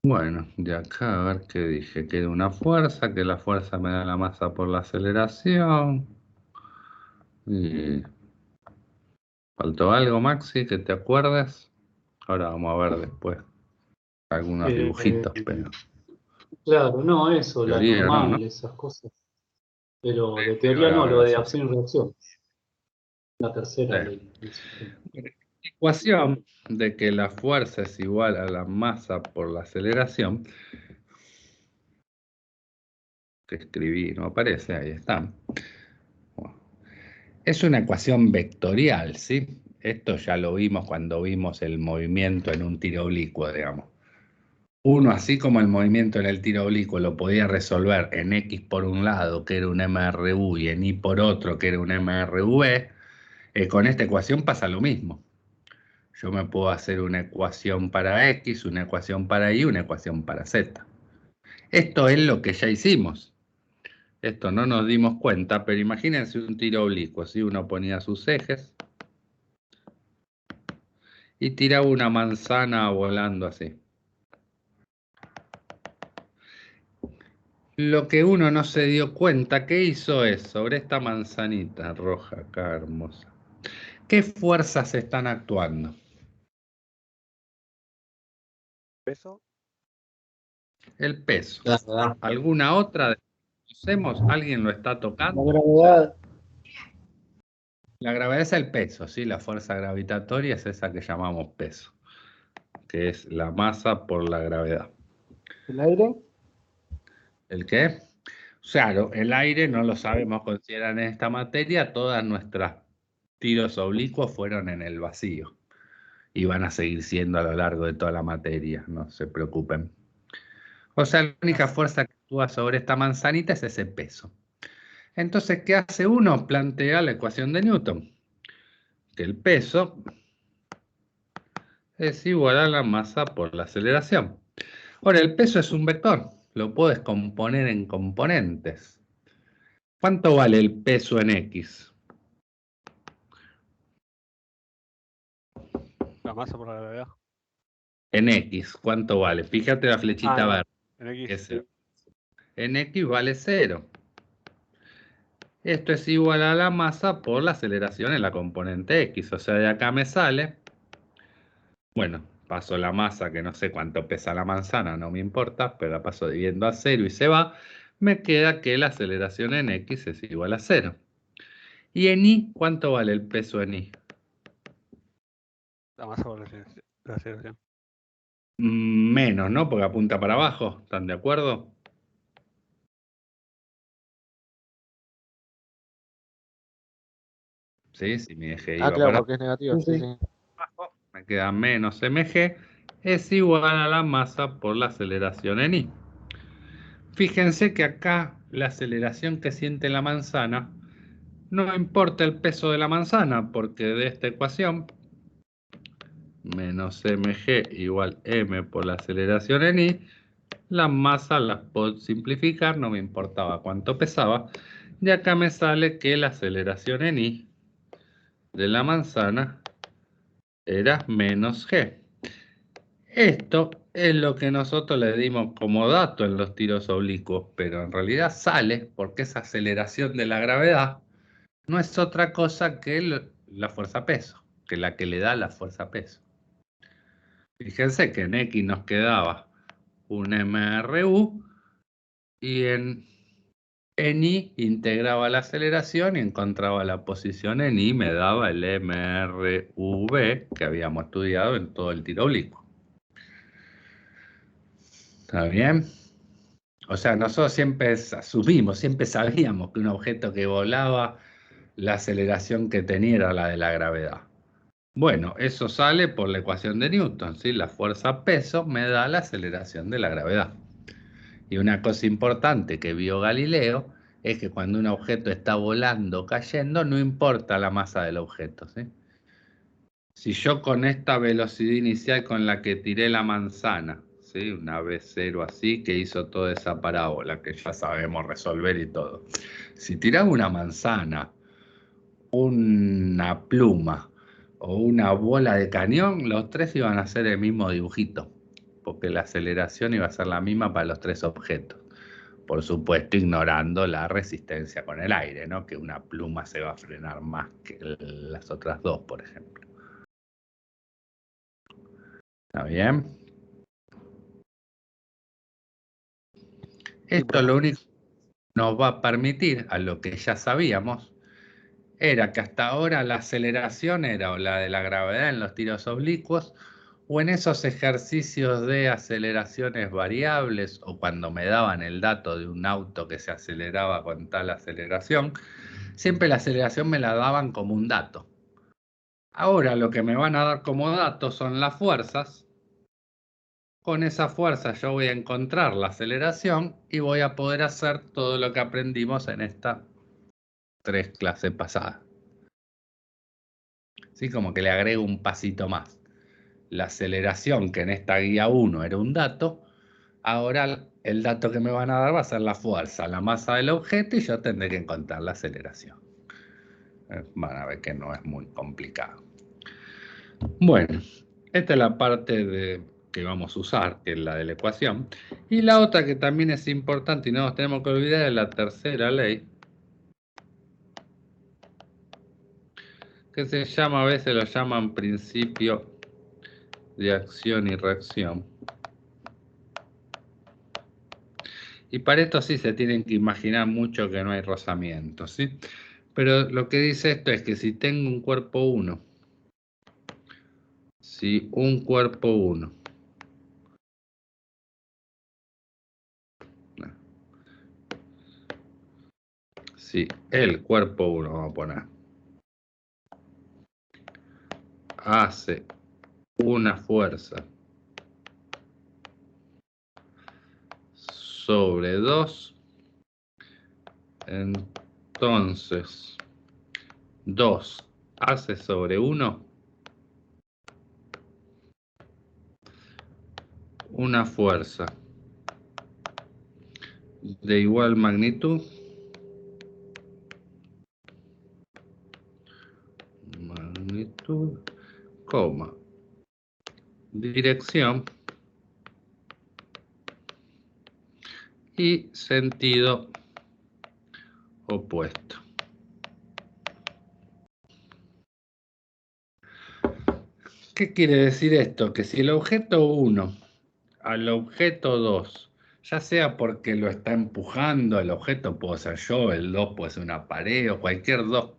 Speaker 1: Bueno, de acá a ver qué dije. Que una fuerza, que la fuerza me da la masa por la aceleración. Y ¿faltó algo, Maxi, que te acuerdes? Ahora vamos a ver después algunos dibujitos, pero
Speaker 6: Claro, no, eso, la
Speaker 1: teoría no,
Speaker 6: normal,
Speaker 1: ¿no?
Speaker 6: esas cosas. Pero de
Speaker 1: Sí,
Speaker 6: teoría
Speaker 1: ahora,
Speaker 6: no, lo
Speaker 1: ahora
Speaker 6: de
Speaker 1: sí.
Speaker 6: acción y reacción. La tercera
Speaker 1: Sí.
Speaker 6: ley del sistema.
Speaker 1: Ecuación de que la fuerza es igual a la masa por la aceleración, que escribí, no aparece, ahí está. Es una ecuación vectorial, ¿sí? Esto ya lo vimos cuando vimos el movimiento en un tiro oblicuo, digamos. Uno, así como el movimiento en el tiro oblicuo lo podía resolver en X por un lado, que era un MRU, y en Y por otro, que era un MRV, con esta ecuación pasa lo mismo. Yo me puedo hacer una ecuación para X, una ecuación para Y, una ecuación para Z. Esto es lo que ya hicimos. Esto no nos dimos cuenta, pero imagínense un tiro oblicuo. Si uno ponía sus ejes y tiraba una manzana volando así. Lo que uno no se dio cuenta que hizo es, sobre esta manzanita roja acá, hermosa, ¿qué fuerzas están actuando?
Speaker 3: ¿Peso?
Speaker 1: El peso.
Speaker 6: Claro.
Speaker 1: ¿Alguna otra? ¿Conocemos? ¿Alguien lo está
Speaker 4: La
Speaker 1: tocando?
Speaker 4: gravedad.
Speaker 1: La gravedad es el peso, ¿sí? La fuerza gravitatoria es esa que llamamos peso, que es la masa por la gravedad.
Speaker 4: ¿El aire?
Speaker 1: ¿El qué? Claro, el aire no lo sabemos considerar en esta materia, todas nuestras tiros oblicuos fueron en el vacío y van a seguir siendo a lo largo de toda la materia, no se preocupen. O sea, la única fuerza que actúa sobre esta manzanita es ese peso. Entonces, ¿qué hace uno? Plantea la ecuación de Newton, que el peso es igual a la masa por la aceleración. Ahora, el peso es un vector, lo puedes componer en componentes. ¿Cuánto vale el peso en X?
Speaker 3: La masa por la gravedad.
Speaker 1: En X, ¿cuánto vale? Fíjate la flechita verde.
Speaker 3: En X.
Speaker 1: que es cero. En X vale 0. Esto es igual a la masa por la aceleración en la componente X. O sea, de acá me sale, bueno, paso la masa, que no sé cuánto pesa la manzana, no me importa, pero la paso dividiendo a 0 y se va. Me queda que la aceleración en X es igual a 0. ¿Y en Y cuánto vale el peso en Y?
Speaker 3: La masa por la aceleración.
Speaker 1: Menos, ¿no? Porque apunta para abajo. ¿Están de acuerdo? ¿Sí? Si mi eje iba
Speaker 5: claro,
Speaker 1: para
Speaker 5: porque es negativo. Sí,
Speaker 4: Sí.
Speaker 5: sí.
Speaker 1: abajo, me queda menos mg, es igual a la masa por la aceleración en Y. Fíjense que acá la aceleración que siente la manzana no importa el peso de la manzana, porque de esta ecuación, menos mg igual m por la aceleración en Y, la masa la puedo simplificar, no me importaba cuánto pesaba, y acá me sale que la aceleración en Y de la manzana era menos g. Esto es lo que nosotros le dimos como dato en los tiros oblicuos, pero en realidad sale porque esa aceleración de la gravedad no es otra cosa que la fuerza peso, que la que le da la fuerza peso. Fíjense que en X nos quedaba un MRU y en Y integraba la aceleración y encontraba la posición en Y, me daba el MRV que habíamos estudiado en todo el tiro oblicuo. ¿Está bien? O sea, nosotros siempre asumimos, siempre sabíamos que un objeto que volaba, la aceleración que tenía era la de la gravedad. Bueno, eso sale por la ecuación de Newton, ¿sí? La fuerza peso me da la aceleración de la gravedad. Y una cosa importante que vio Galileo es que cuando un objeto está volando o cayendo, no importa la masa del objeto, ¿sí? Si yo con esta velocidad inicial con la que tiré la manzana, ¿sí? Una V0 así, que hizo toda esa parábola que ya sabemos resolver y todo. Si tiraba una manzana, una pluma o una bola de cañón, los tres iban a hacer el mismo dibujito, porque la aceleración iba a ser la misma para los tres objetos. Por supuesto, ignorando la resistencia con el aire, ¿no? Que una pluma se va a frenar más que las otras dos, por ejemplo. ¿Está bien? Esto lo único que nos va a permitir, a lo que ya sabíamos, era que hasta ahora la aceleración era o la de la gravedad en los tiros oblicuos, o en esos ejercicios de aceleraciones variables, o cuando me daban el dato de un auto que se aceleraba con tal aceleración, siempre la aceleración me la daban como un dato. Ahora lo que me van a dar como datos son las fuerzas. Con esa fuerza yo voy a encontrar la aceleración y voy a poder hacer todo lo que aprendimos en estas 3 clases pasadas. ¿Sí? Como que le agrego un pasito más. La aceleración, que en esta guía 1 era un dato, ahora el dato que me van a dar va a ser la fuerza, la masa del objeto, y yo tendré que encontrar la aceleración. Van a ver que no es muy complicado. Bueno, esta es la parte que vamos a usar, que es la de la ecuación. Y la otra que también es importante y no nos tenemos que olvidar es la tercera ley, que se llama, a veces lo llaman principio de acción y reacción. Y para esto sí se tienen que imaginar mucho que no hay rozamiento, ¿sí? Pero lo que dice esto es que si tengo un cuerpo 1, si un cuerpo 1, si el cuerpo 1, vamos a poner, hace una fuerza sobre 2, entonces 2 hace sobre 1, una fuerza de igual magnitud, coma, dirección y sentido opuesto. ¿Qué quiere decir esto? Que si el objeto 1 al objeto 2, ya sea porque lo está empujando, el objeto puede ser yo, el 2 puede ser una pared o cualquier dos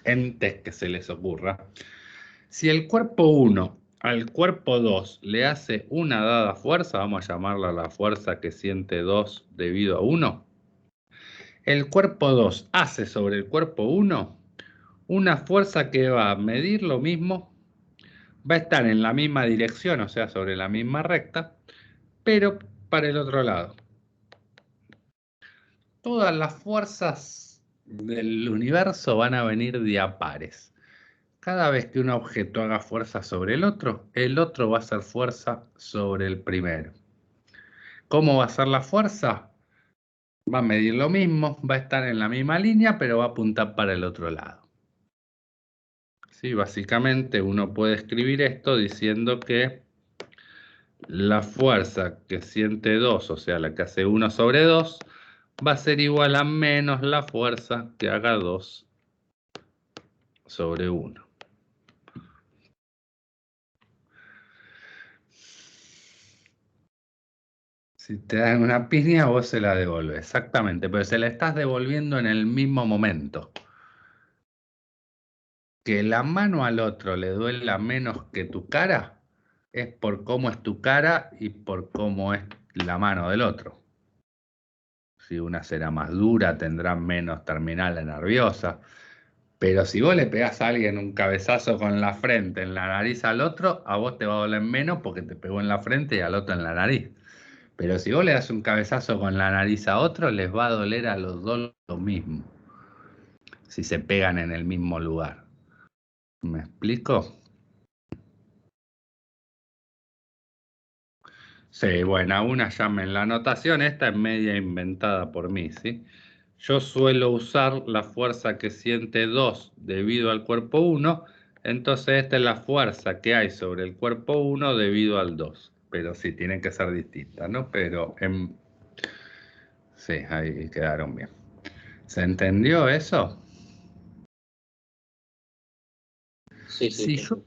Speaker 1: entes que se les ocurra, si el cuerpo 1 al cuerpo 2 le hace una dada fuerza, vamos a llamarla la fuerza que siente 2 debido a 1, el cuerpo 2 hace sobre el cuerpo 1 una fuerza que va a medir lo mismo, va a estar en la misma dirección, o sea, sobre la misma recta, pero para el otro lado. Todas las fuerzas del universo van a venir de a pares. Cada vez que un objeto haga fuerza sobre el otro va a hacer fuerza sobre el primero. ¿Cómo va a ser la fuerza? Va a medir lo mismo, va a estar en la misma línea, pero va a apuntar para el otro lado. Sí, básicamente uno puede escribir esto diciendo que la fuerza que siente 2, o sea, la que hace 1 sobre 2, va a ser igual a menos la fuerza que haga 2 sobre 1. Si te dan una piña, vos se la devolves, exactamente, pero se la estás devolviendo en el mismo momento. Que la mano al otro le duela menos que tu cara, es por cómo es tu cara y por cómo es la mano del otro. Si una será más dura, tendrá menos terminales nerviosas. Pero si vos le pegás a alguien un cabezazo con la frente en la nariz al otro, a vos te va a doler menos porque te pegó en la frente y al otro en la nariz. Pero si vos le das un cabezazo con la nariz a otro, les va a doler a los dos lo mismo. Si se pegan en el mismo lugar. ¿Me explico? Sí, bueno, una llamen la anotación, esta es media inventada por mí, ¿sí? Yo suelo usar la fuerza que siente 2 debido al cuerpo 1, entonces esta es la fuerza que hay sobre el cuerpo 1 debido al 2. Pero sí, tienen que ser distintas, ¿no? Pero sí, ahí quedaron bien. ¿Se entendió eso?
Speaker 6: Sí,
Speaker 1: Si
Speaker 6: sí.
Speaker 1: yo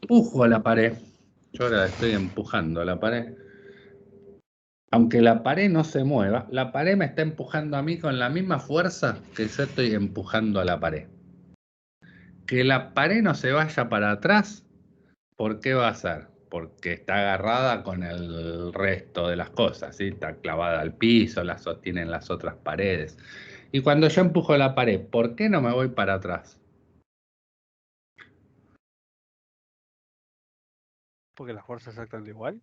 Speaker 1: empujo a la pared, yo ahora estoy empujando a la pared, aunque la pared no se mueva, la pared me está empujando a mí con la misma fuerza que yo estoy empujando a la pared. Que la pared no se vaya para atrás, ¿por qué va a ser? Porque está agarrada con el resto de las cosas, ¿sí? Está clavada al piso, la sostienen las otras paredes. Y cuando yo empujo la pared, ¿por qué no me voy para atrás?
Speaker 3: Porque la fuerza es exactamente igual.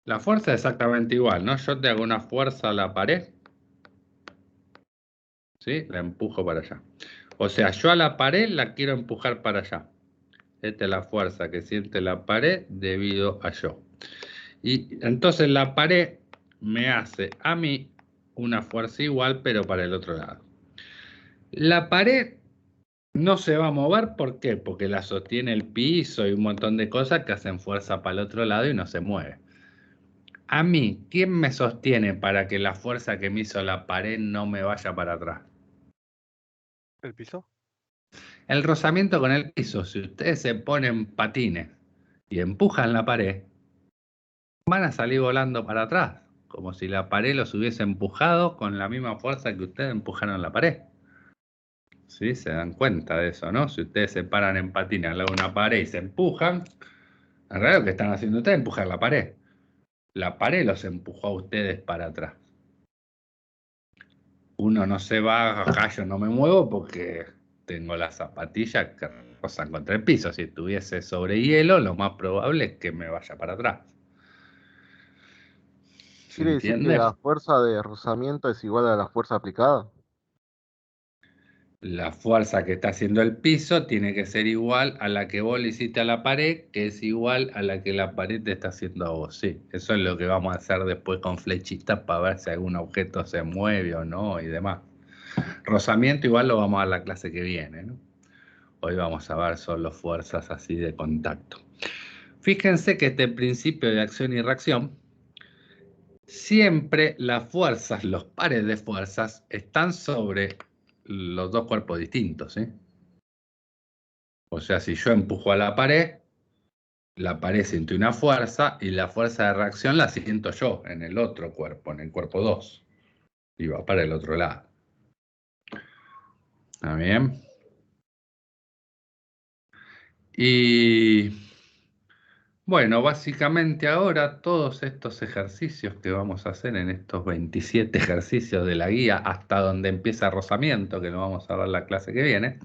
Speaker 1: La fuerza es exactamente igual, ¿no? Yo te hago una fuerza a la pared. ¿Sí? La empujo para allá. O sea, yo a la pared la quiero empujar para allá. Esta es la fuerza que siente la pared debido a yo. Y entonces la pared me hace a mí una fuerza igual, pero para el otro lado. La pared no se va a mover, ¿por qué? Porque la sostiene el piso y un montón de cosas que hacen fuerza para el otro lado y no se mueve. A mí, ¿quién me sostiene para que la fuerza que me hizo la pared no me vaya para atrás?
Speaker 3: ¿El piso?
Speaker 1: El rozamiento con el piso. Si ustedes se ponen patines y empujan la pared, van a salir volando para atrás, como si la pared los hubiese empujado con la misma fuerza que ustedes empujaron la pared. ¿Sí? Se dan cuenta de eso, ¿no? Si ustedes se paran en patines al lado de una pared y se empujan, en realidad lo que están haciendo ustedes es empujar la pared. La pared los empujó a ustedes para atrás. Uno no se va, acá yo no me muevo porque tengo las zapatillas que rozan contra el piso. Si estuviese sobre hielo, lo más probable es que me vaya para atrás. ¿Se
Speaker 5: ¿Quiere decir que
Speaker 1: entiende?
Speaker 5: la fuerza de rozamiento es igual a la fuerza aplicada?
Speaker 1: La fuerza que está haciendo el piso tiene que ser igual a la que vos le hiciste a la pared, que es igual a la que la pared te está haciendo a vos. Sí, eso es lo que vamos a hacer después con flechitas para ver si algún objeto se mueve o no y demás. Rozamiento igual lo vamos a ver la clase que viene, ¿no? Hoy vamos a ver solo fuerzas así de contacto. Fíjense que este principio de acción y reacción, siempre las fuerzas, los pares de fuerzas, están sobre los dos cuerpos distintos, ¿sí? O sea, si yo empujo a la pared siente una fuerza y la fuerza de reacción la siento yo en el otro cuerpo, en el cuerpo 2. Y va para el otro lado. ¿Está bien? Y bueno, básicamente ahora todos estos ejercicios que vamos a hacer en estos 27 ejercicios de la guía hasta donde empieza rozamiento, que lo vamos a ver la clase que viene,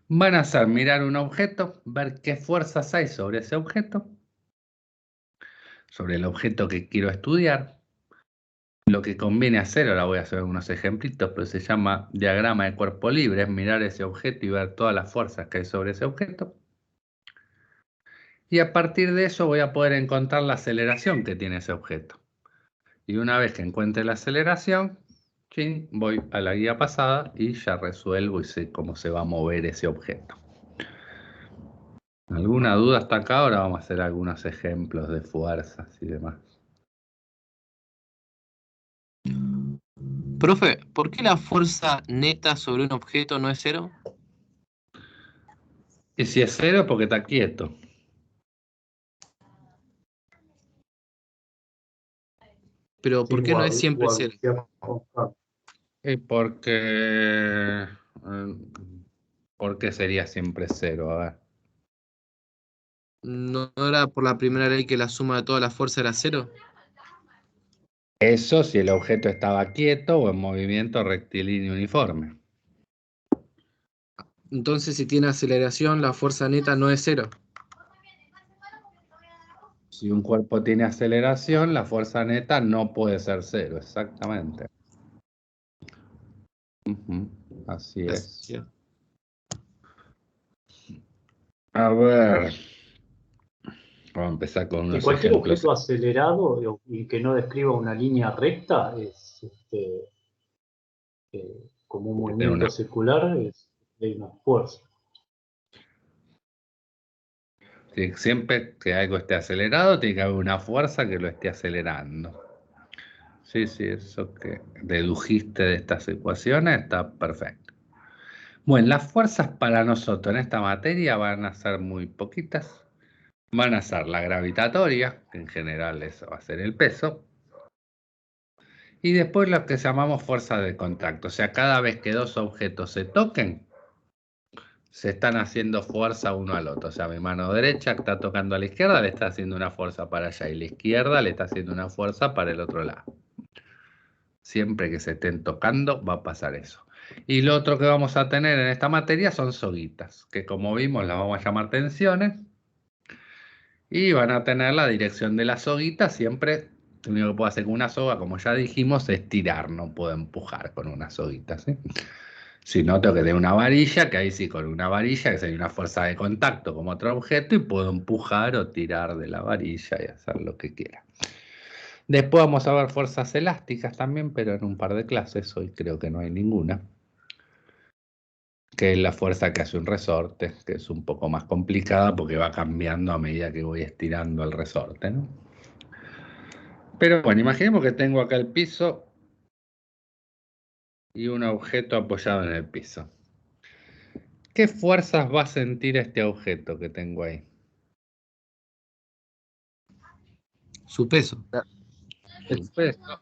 Speaker 1: van a ser mirar un objeto, ver qué fuerzas hay sobre ese objeto, sobre el objeto que quiero estudiar. Lo que conviene hacer, ahora voy a hacer unos ejemplitos, pero se llama diagrama de cuerpo libre, es mirar ese objeto y ver todas las fuerzas que hay sobre ese objeto. Y a partir de eso voy a poder encontrar la aceleración que tiene ese objeto. Y una vez que encuentre la aceleración, chin, voy a la guía pasada y ya resuelvo y sé cómo se va a mover ese objeto. ¿Alguna duda hasta acá? Ahora vamos a hacer algunos ejemplos de fuerzas y demás.
Speaker 7: Profe, ¿por qué la fuerza neta sobre un objeto no es cero?
Speaker 1: Y si es cero, porque está quieto.
Speaker 7: Pero ¿por qué no es siempre cero?
Speaker 1: Y porque... ¿Por qué sería siempre cero? A ver.
Speaker 7: ¿No era por la primera ley que la suma de todas las fuerzas era cero?
Speaker 1: Eso si el objeto estaba quieto o en movimiento rectilíneo uniforme.
Speaker 7: Entonces, si tiene aceleración, la fuerza neta no es cero.
Speaker 1: Si un cuerpo tiene aceleración, la fuerza neta no puede ser cero, exactamente. Así es.
Speaker 7: Sí.
Speaker 1: A ver. Vamos a empezar con
Speaker 6: Que
Speaker 1: unos
Speaker 6: cualquier
Speaker 1: ejemplos.
Speaker 6: objeto acelerado y que no describa una línea recta es como un movimiento circular, hay una fuerza.
Speaker 1: Siempre que algo esté acelerado, tiene que haber una fuerza que lo esté acelerando. Sí, eso que dedujiste de estas ecuaciones está perfecto. Bueno, las fuerzas para nosotros en esta materia van a ser muy poquitas. Van a ser la gravitatoria, que en general eso va a ser el peso. Y después lo que llamamos fuerza de contacto. O sea, cada vez que dos objetos se toquen, se están haciendo fuerza uno al otro. O sea, mi mano derecha que está tocando a la izquierda le está haciendo una fuerza para allá y la izquierda le está haciendo una fuerza para el otro lado. Siempre que se estén tocando va a pasar eso. Y lo otro que vamos a tener en esta materia son soguitas, que como vimos las vamos a llamar tensiones. Y van a tener la dirección de la soguita siempre. Lo único que puedo hacer con una soga, como ya dijimos, es tirar, no puedo empujar con una soguita, ¿sí? Si no, tengo que tener una varilla, que ahí sí, con una varilla, que sería una fuerza de contacto como otro objeto, y puedo empujar o tirar de la varilla y hacer lo que quiera. Después vamos a ver fuerzas elásticas también, pero en un par de clases, hoy creo que no hay ninguna, que es la fuerza que hace un resorte, que es un poco más complicada porque va cambiando a medida que voy estirando el resorte, ¿no? Pero bueno, imaginemos que tengo acá el piso y un objeto apoyado en el piso. ¿Qué fuerzas va a sentir este objeto que tengo ahí?
Speaker 7: Su peso.
Speaker 1: Su peso.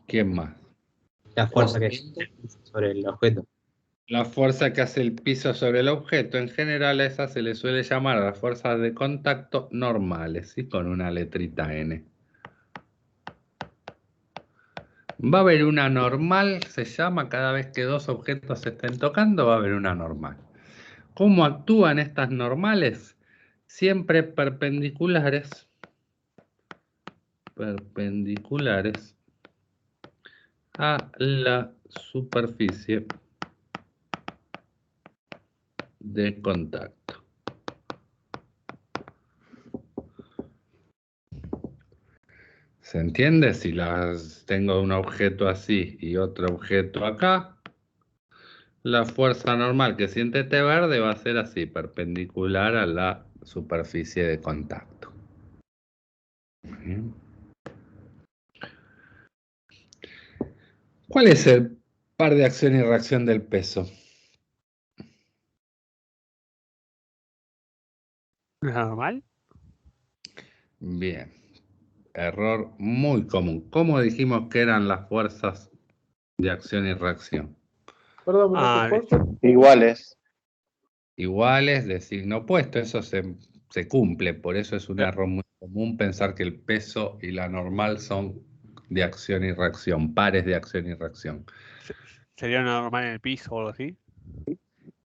Speaker 1: ¿Quién más?
Speaker 2: La fuerza que existe sobre el objeto.
Speaker 1: La fuerza que hace el piso sobre el objeto, en general a esa se le suele llamar a las fuerzas de contacto normales, ¿sí? Con una letrita N. Va a haber una normal, se llama cada vez que dos objetos se estén tocando, va a haber una normal. ¿Cómo actúan estas normales? Siempre perpendiculares a la superficie de contacto. ¿Se entiende? Si las tengo un objeto así y otro objeto acá, la fuerza normal que siente este verde va a ser así, perpendicular a la superficie de contacto. Bien. ¿Cuál es el par de acción y reacción del peso?
Speaker 3: ¿La normal?
Speaker 1: Bien. Error muy común. ¿Cómo dijimos que eran las fuerzas de acción y reacción?
Speaker 4: Perdón, ¿me
Speaker 3: Ah,
Speaker 4: repite, porfa?
Speaker 8: Iguales.
Speaker 1: Iguales de signo opuesto, eso se cumple, por eso es un error muy común pensar que el peso y la normal son de acción y reacción, pares de acción y reacción.
Speaker 3: ¿sería una normal en el piso o algo así?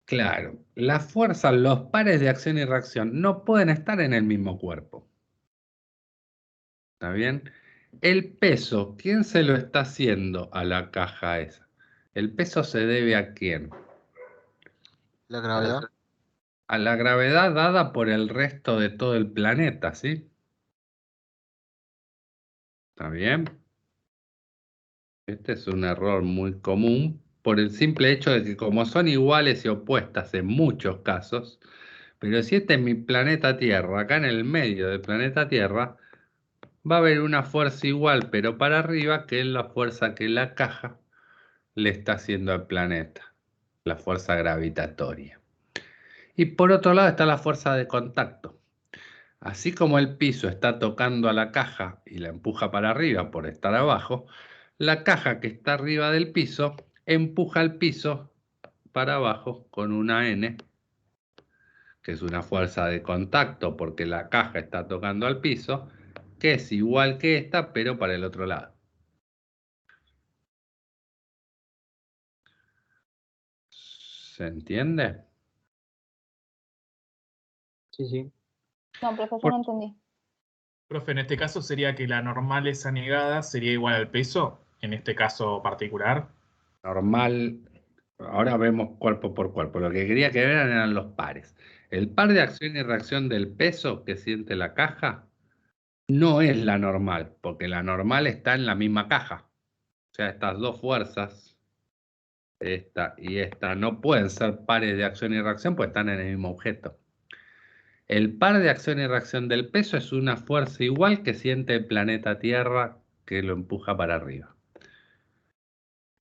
Speaker 1: Claro, las fuerzas, los pares de acción y reacción no pueden estar en el mismo cuerpo. ¿Está bien? El peso, ¿quién se lo está haciendo a la caja esa? ¿El peso se debe a quién?
Speaker 5: La gravedad.
Speaker 1: A la gravedad dada por el resto de todo el planeta, ¿sí? ¿Está bien? Este es un error muy común por el simple hecho de que como son iguales y opuestas en muchos casos, pero si este es mi planeta Tierra, acá en el medio del planeta Tierra, va a haber una fuerza igual pero para arriba, que es la fuerza que la caja le está haciendo al planeta, la fuerza gravitatoria. Y por otro lado está la fuerza de contacto. Así como el piso está tocando a la caja y la empuja para arriba por estar abajo, la caja que está arriba del piso empuja el piso para abajo con una N, que es una fuerza de contacto porque la caja está tocando al piso, que es igual que esta, pero para el otro lado. ¿Se entiende?
Speaker 2: Sí, sí.
Speaker 9: No, profesor, no entendí.
Speaker 10: Profe, en este caso sería que la normal esa negada sería igual al peso, en este caso particular.
Speaker 1: Normal, ahora vemos cuerpo por cuerpo. Lo que quería que vean eran los pares. El par de acción y reacción del peso que siente la caja no es la normal, porque la normal está en la misma caja. O sea, estas dos fuerzas, esta y esta, no pueden ser pares de acción y reacción porque están en el mismo objeto. El par de acción y reacción del peso es una fuerza igual que siente el planeta Tierra que lo empuja para arriba.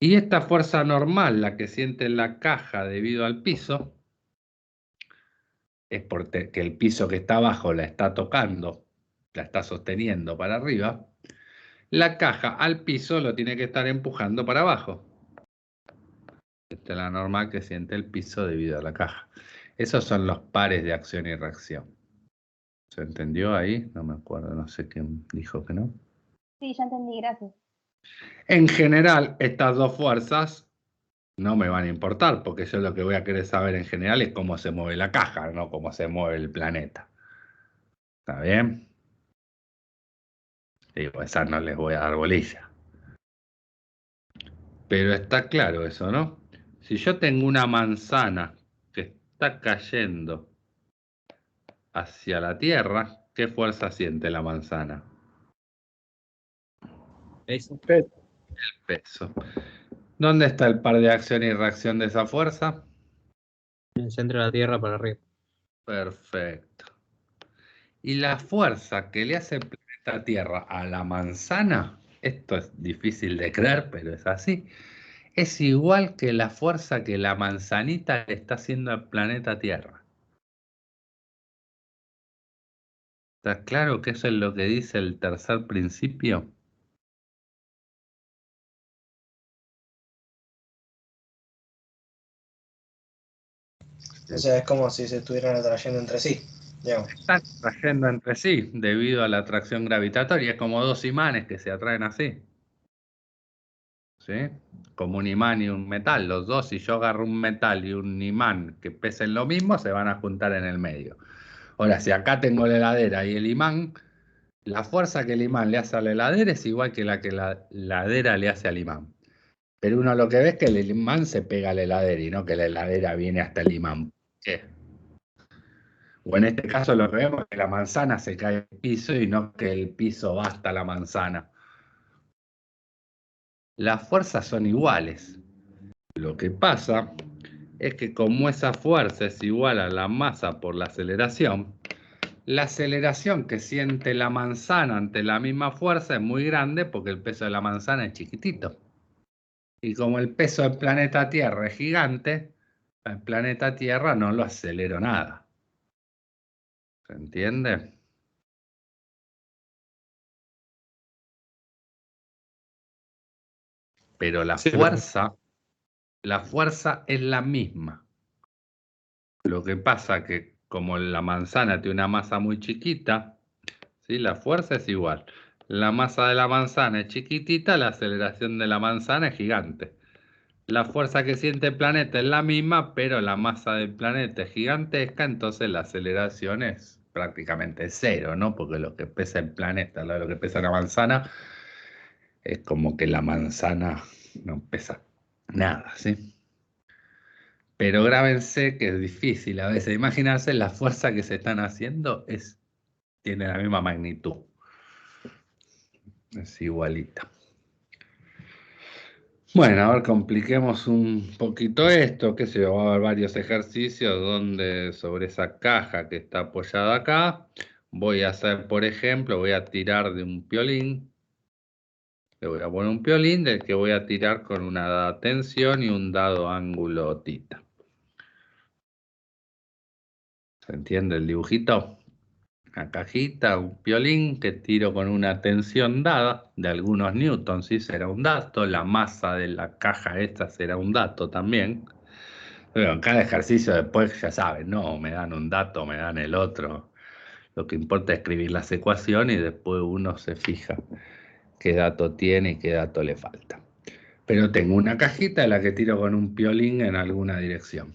Speaker 1: Y esta fuerza normal, la que siente la caja debido al piso, es porque el piso que está abajo la está tocando, la está sosteniendo para arriba. La caja al piso lo tiene que estar empujando para abajo. Esta es la normal que siente el piso debido a la caja. Esos son los pares de acción y reacción. ¿Se entendió ahí? No me acuerdo, no sé quién dijo que no.
Speaker 9: Sí, ya entendí, gracias.
Speaker 1: En general, estas dos fuerzas no me van a importar, porque yo lo que voy a querer saber en general es cómo se mueve la caja, no cómo se mueve el planeta. ¿Está bien? Digo, esas no les voy a dar bolilla. Pero está claro eso, ¿no? Si yo tengo una manzana que está cayendo hacia la Tierra, ¿qué fuerza siente la manzana?
Speaker 4: Peso.
Speaker 1: Peso. ¿Dónde está el par de acción y reacción de esa fuerza?
Speaker 7: En el centro de la Tierra para arriba.
Speaker 1: Perfecto. Y la fuerza que le hace el planeta Tierra a la manzana, esto es difícil de creer, pero es así, es igual que la fuerza que la manzanita le está haciendo al planeta Tierra. ¿Está claro que eso es lo que dice el tercer principio?
Speaker 2: O sea, es como si se estuvieran atrayendo entre sí, digamos.
Speaker 1: Están atrayendo entre sí debido a la atracción gravitatoria. Es como dos imanes que se atraen así. ¿Sí? Como un imán y un metal. Los dos, si yo agarro un metal y un imán que pesen lo mismo, se van a juntar en el medio. Ahora, si acá tengo la heladera y el imán, la fuerza que el imán le hace a la heladera es igual que la heladera le hace al imán. Pero uno lo que ve es que el imán se pega a la heladera y no que la heladera viene hasta el imán. ¿Qué? O en este caso lo que vemos es que la manzana se cae al piso y no que el piso va hasta la manzana. Las fuerzas son iguales. Lo que pasa es que como esa fuerza es igual a la masa por la aceleración que siente la manzana ante la misma fuerza es muy grande porque el peso de la manzana es chiquitito. Y como el peso del planeta Tierra es gigante, el planeta Tierra no lo acelero nada. ¿Se entiende? Pero la fuerza es la misma. Lo que pasa que como la manzana tiene una masa muy chiquita, ¿sí? La fuerza es igual. La masa de la manzana es chiquitita, la aceleración de la manzana es gigante. La fuerza que siente el planeta es la misma, pero la masa del planeta es gigantesca, entonces la aceleración es prácticamente cero, ¿no? Porque lo que pesa el planeta, lo que pesa la manzana, es como que la manzana no pesa nada, ¿sí? Pero grábense que es difícil a veces imaginarse la fuerza que se están haciendo tiene la misma magnitud. Es igualita. Bueno, a ver, compliquemos un poquito esto, que se va a haber varios ejercicios donde sobre esa caja que está apoyada acá, voy a hacer, por ejemplo, voy a tirar de un piolín, le voy a poner un piolín del que voy a tirar con una dada tensión y un dado ángulo tita. ¿Se entiende el dibujito? Una cajita, un piolín que tiro con una tensión dada de algunos newtons, sí será un dato, la masa de la caja esta será un dato también. Pero en cada ejercicio después ya saben, no, me dan un dato, me dan el otro. Lo que importa es escribir las ecuaciones y después uno se fija qué dato tiene y qué dato le falta. Pero tengo una cajita en la que tiro con un piolín en alguna dirección.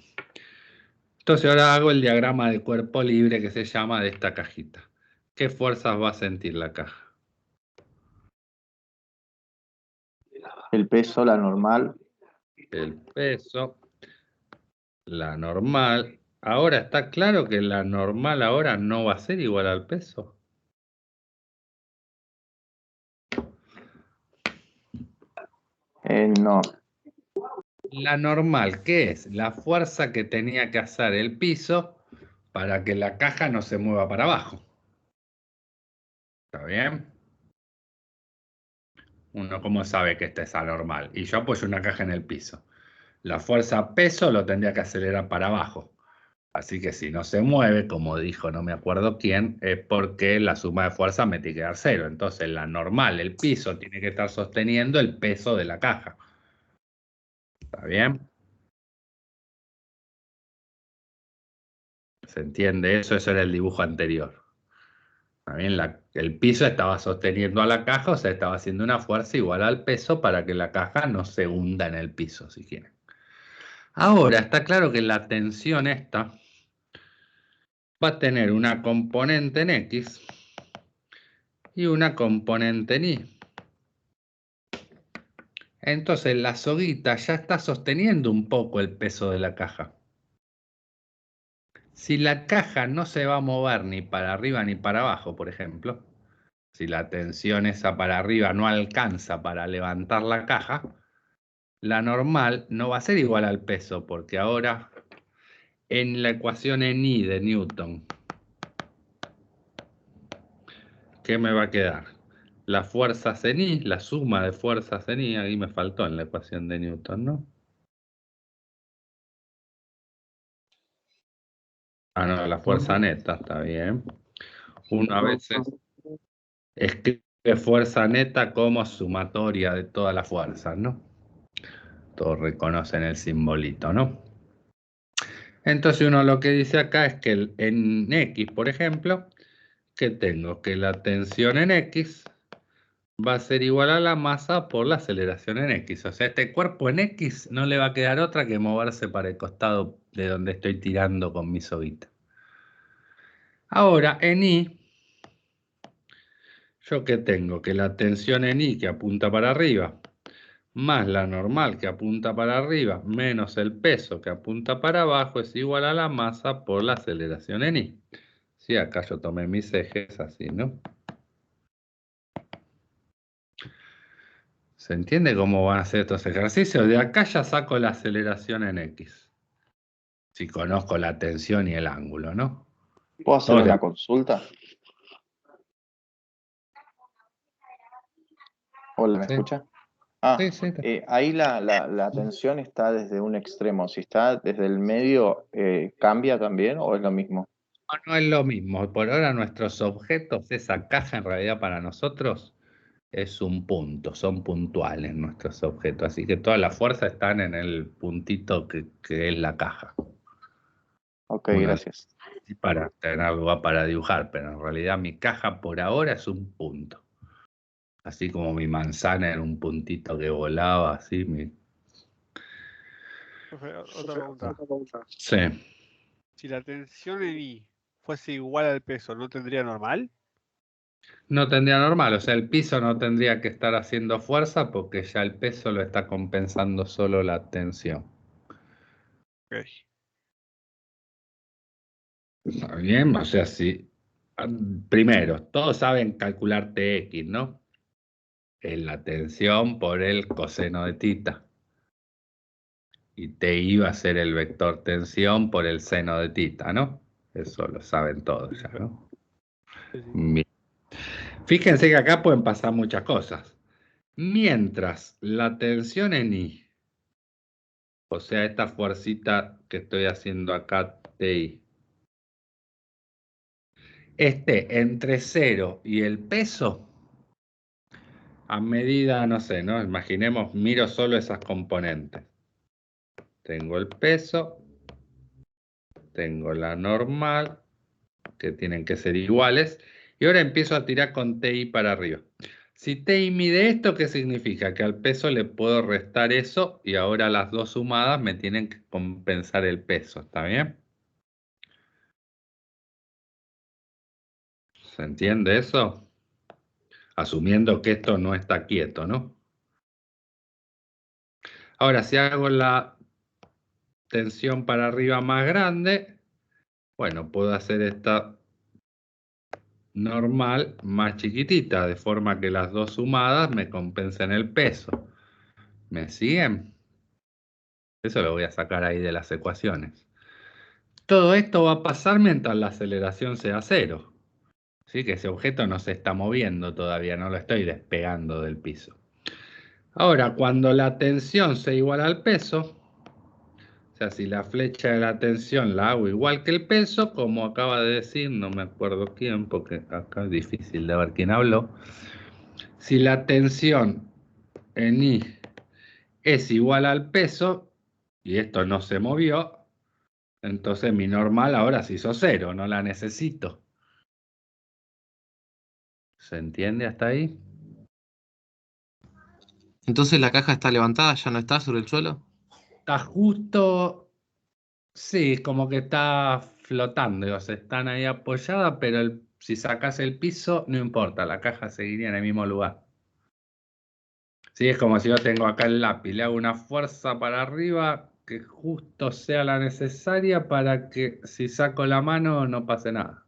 Speaker 1: Entonces ahora hago el diagrama de cuerpo libre que se llama de esta cajita. ¿Qué fuerzas va a sentir la caja?
Speaker 8: El peso, la normal.
Speaker 1: El peso, la normal. Ahora está claro que la normal ahora no va a ser igual al peso.
Speaker 8: No.
Speaker 1: La normal, ¿qué es? La fuerza que tenía que hacer el piso para que la caja no se mueva para abajo. ¿Está bien? Uno, ¿cómo sabe que esta es anormal? Y yo apoyo una caja en el piso. La fuerza peso lo tendría que acelerar para abajo. Así que si no se mueve, como dijo no me acuerdo quién, es porque la suma de fuerza me tiene que dar cero. Entonces la normal, el piso, tiene que estar sosteniendo el peso de la caja. ¿Está bien? ¿Se entiende eso? Eso era el dibujo anterior. También el piso estaba sosteniendo a la caja, o sea, estaba haciendo una fuerza igual al peso para que la caja no se hunda en el piso, si quieren. Ahora está claro que la tensión esta va a tener una componente en X y una componente en Y. Entonces la soguita ya está sosteniendo un poco el peso de la caja. Si la caja no se va a mover ni para arriba ni para abajo, por ejemplo, si la tensión esa para arriba no alcanza para levantar la caja, la normal no va a ser igual al peso, porque ahora en la ecuación en I de Newton, ¿qué me va a quedar? Las fuerzas en I, la suma de fuerzas en I, ahí me faltó en la ecuación de Newton, ¿no? Ah, no, la fuerza neta, está bien. Uno a veces escribe fuerza neta como sumatoria de todas las fuerzas, ¿no? Todos reconocen el simbolito, ¿no? Entonces uno lo que dice acá es que en X, por ejemplo, que tengo que la tensión en X va a ser igual a la masa por la aceleración en X. O sea, este cuerpo en X no le va a quedar otra que moverse para el costado de donde estoy tirando con mi soguita. Ahora, en Y, ¿yo qué tengo? Que la tensión en Y que apunta para arriba, más la normal que apunta para arriba, menos el peso que apunta para abajo, es igual a la masa por la aceleración en Y. Sí, acá yo tomé mis ejes así, ¿no? ¿Se entiende cómo van a hacer estos ejercicios? De acá ya saco la aceleración en X. Si conozco la tensión y el ángulo, ¿no?
Speaker 8: ¿Puedo hacer
Speaker 1: Todos
Speaker 8: una
Speaker 1: de-
Speaker 8: consulta? Hola, ¿me
Speaker 1: Sí,
Speaker 8: escucha? Ah,
Speaker 1: sí.
Speaker 8: ahí la tensión está desde un extremo. Si está desde el medio, ¿cambia también o es lo mismo?
Speaker 1: No es lo mismo. Por ahora nuestros objetos, esa caja en realidad para nosotros es un punto, son puntuales nuestros objetos. Así que todas las fuerzas están en el puntito que es la caja.
Speaker 8: Ok,
Speaker 1: Uno
Speaker 8: gracias.
Speaker 1: dice para tener lugar para dibujar, pero en realidad mi caja por ahora es un punto. Así como mi manzana era un puntito que volaba, así.
Speaker 3: Profe, otra pregunta.
Speaker 1: Sí.
Speaker 3: Si la tensión en I fuese igual al peso, ¿no tendría normal?
Speaker 1: No tendría normal, o sea, el piso no tendría que estar haciendo fuerza porque ya el peso lo está compensando solo la tensión.
Speaker 3: Ok.
Speaker 1: ¿Está bien? O sea, si... Primero, todos saben calcular Tx, ¿no? Es la tensión por el coseno de tita. Y Ti va a ser el vector tensión por el seno de tita, ¿no? Eso lo saben todos ya, ¿no?
Speaker 3: Sí, sí.
Speaker 1: Bien. Fíjense que acá pueden pasar muchas cosas. Mientras la tensión en I, o sea, esta fuercita que estoy haciendo acá, Ti, esté entre 0 y el peso, a medida, no sé, ¿no? Imaginemos, miro solo esas componentes. Tengo el peso, tengo la normal, que tienen que ser iguales, y ahora empiezo a tirar con Ti para arriba. Si Ti mide esto, ¿qué significa? Que al peso le puedo restar eso, y ahora las dos sumadas me tienen que compensar el peso, ¿está bien? ¿Se entiende eso? Asumiendo que esto no está quieto, ¿no? Ahora, si hago la tensión para arriba más grande, bueno, puedo hacer esta normal más chiquitita, de forma que las dos sumadas me compensen el peso. ¿Me siguen? Eso lo voy a sacar ahí de las ecuaciones. Todo esto va a pasar mientras la aceleración sea cero. ¿Sí? Que ese objeto no se está moviendo todavía, no lo estoy despegando del piso. Ahora, cuando la tensión sea igual al peso, o sea, si la flecha de la tensión la hago igual que el peso, como acaba de decir, no me acuerdo quién, porque acá es difícil de ver quién habló. Si la tensión en I es igual al peso, y esto no se movió, entonces mi normal ahora se hizo cero, no la necesito. ¿Se entiende hasta ahí?
Speaker 7: Entonces la caja está levantada, ya no está sobre el suelo.
Speaker 1: está justo, sí, como que está flotando, digo, se están ahí apoyadas, pero si sacas el piso, no importa, la caja seguiría en el mismo lugar. Sí, es como si yo tengo acá el lápiz, le hago una fuerza para arriba que justo sea la necesaria para que si saco la mano no pase nada.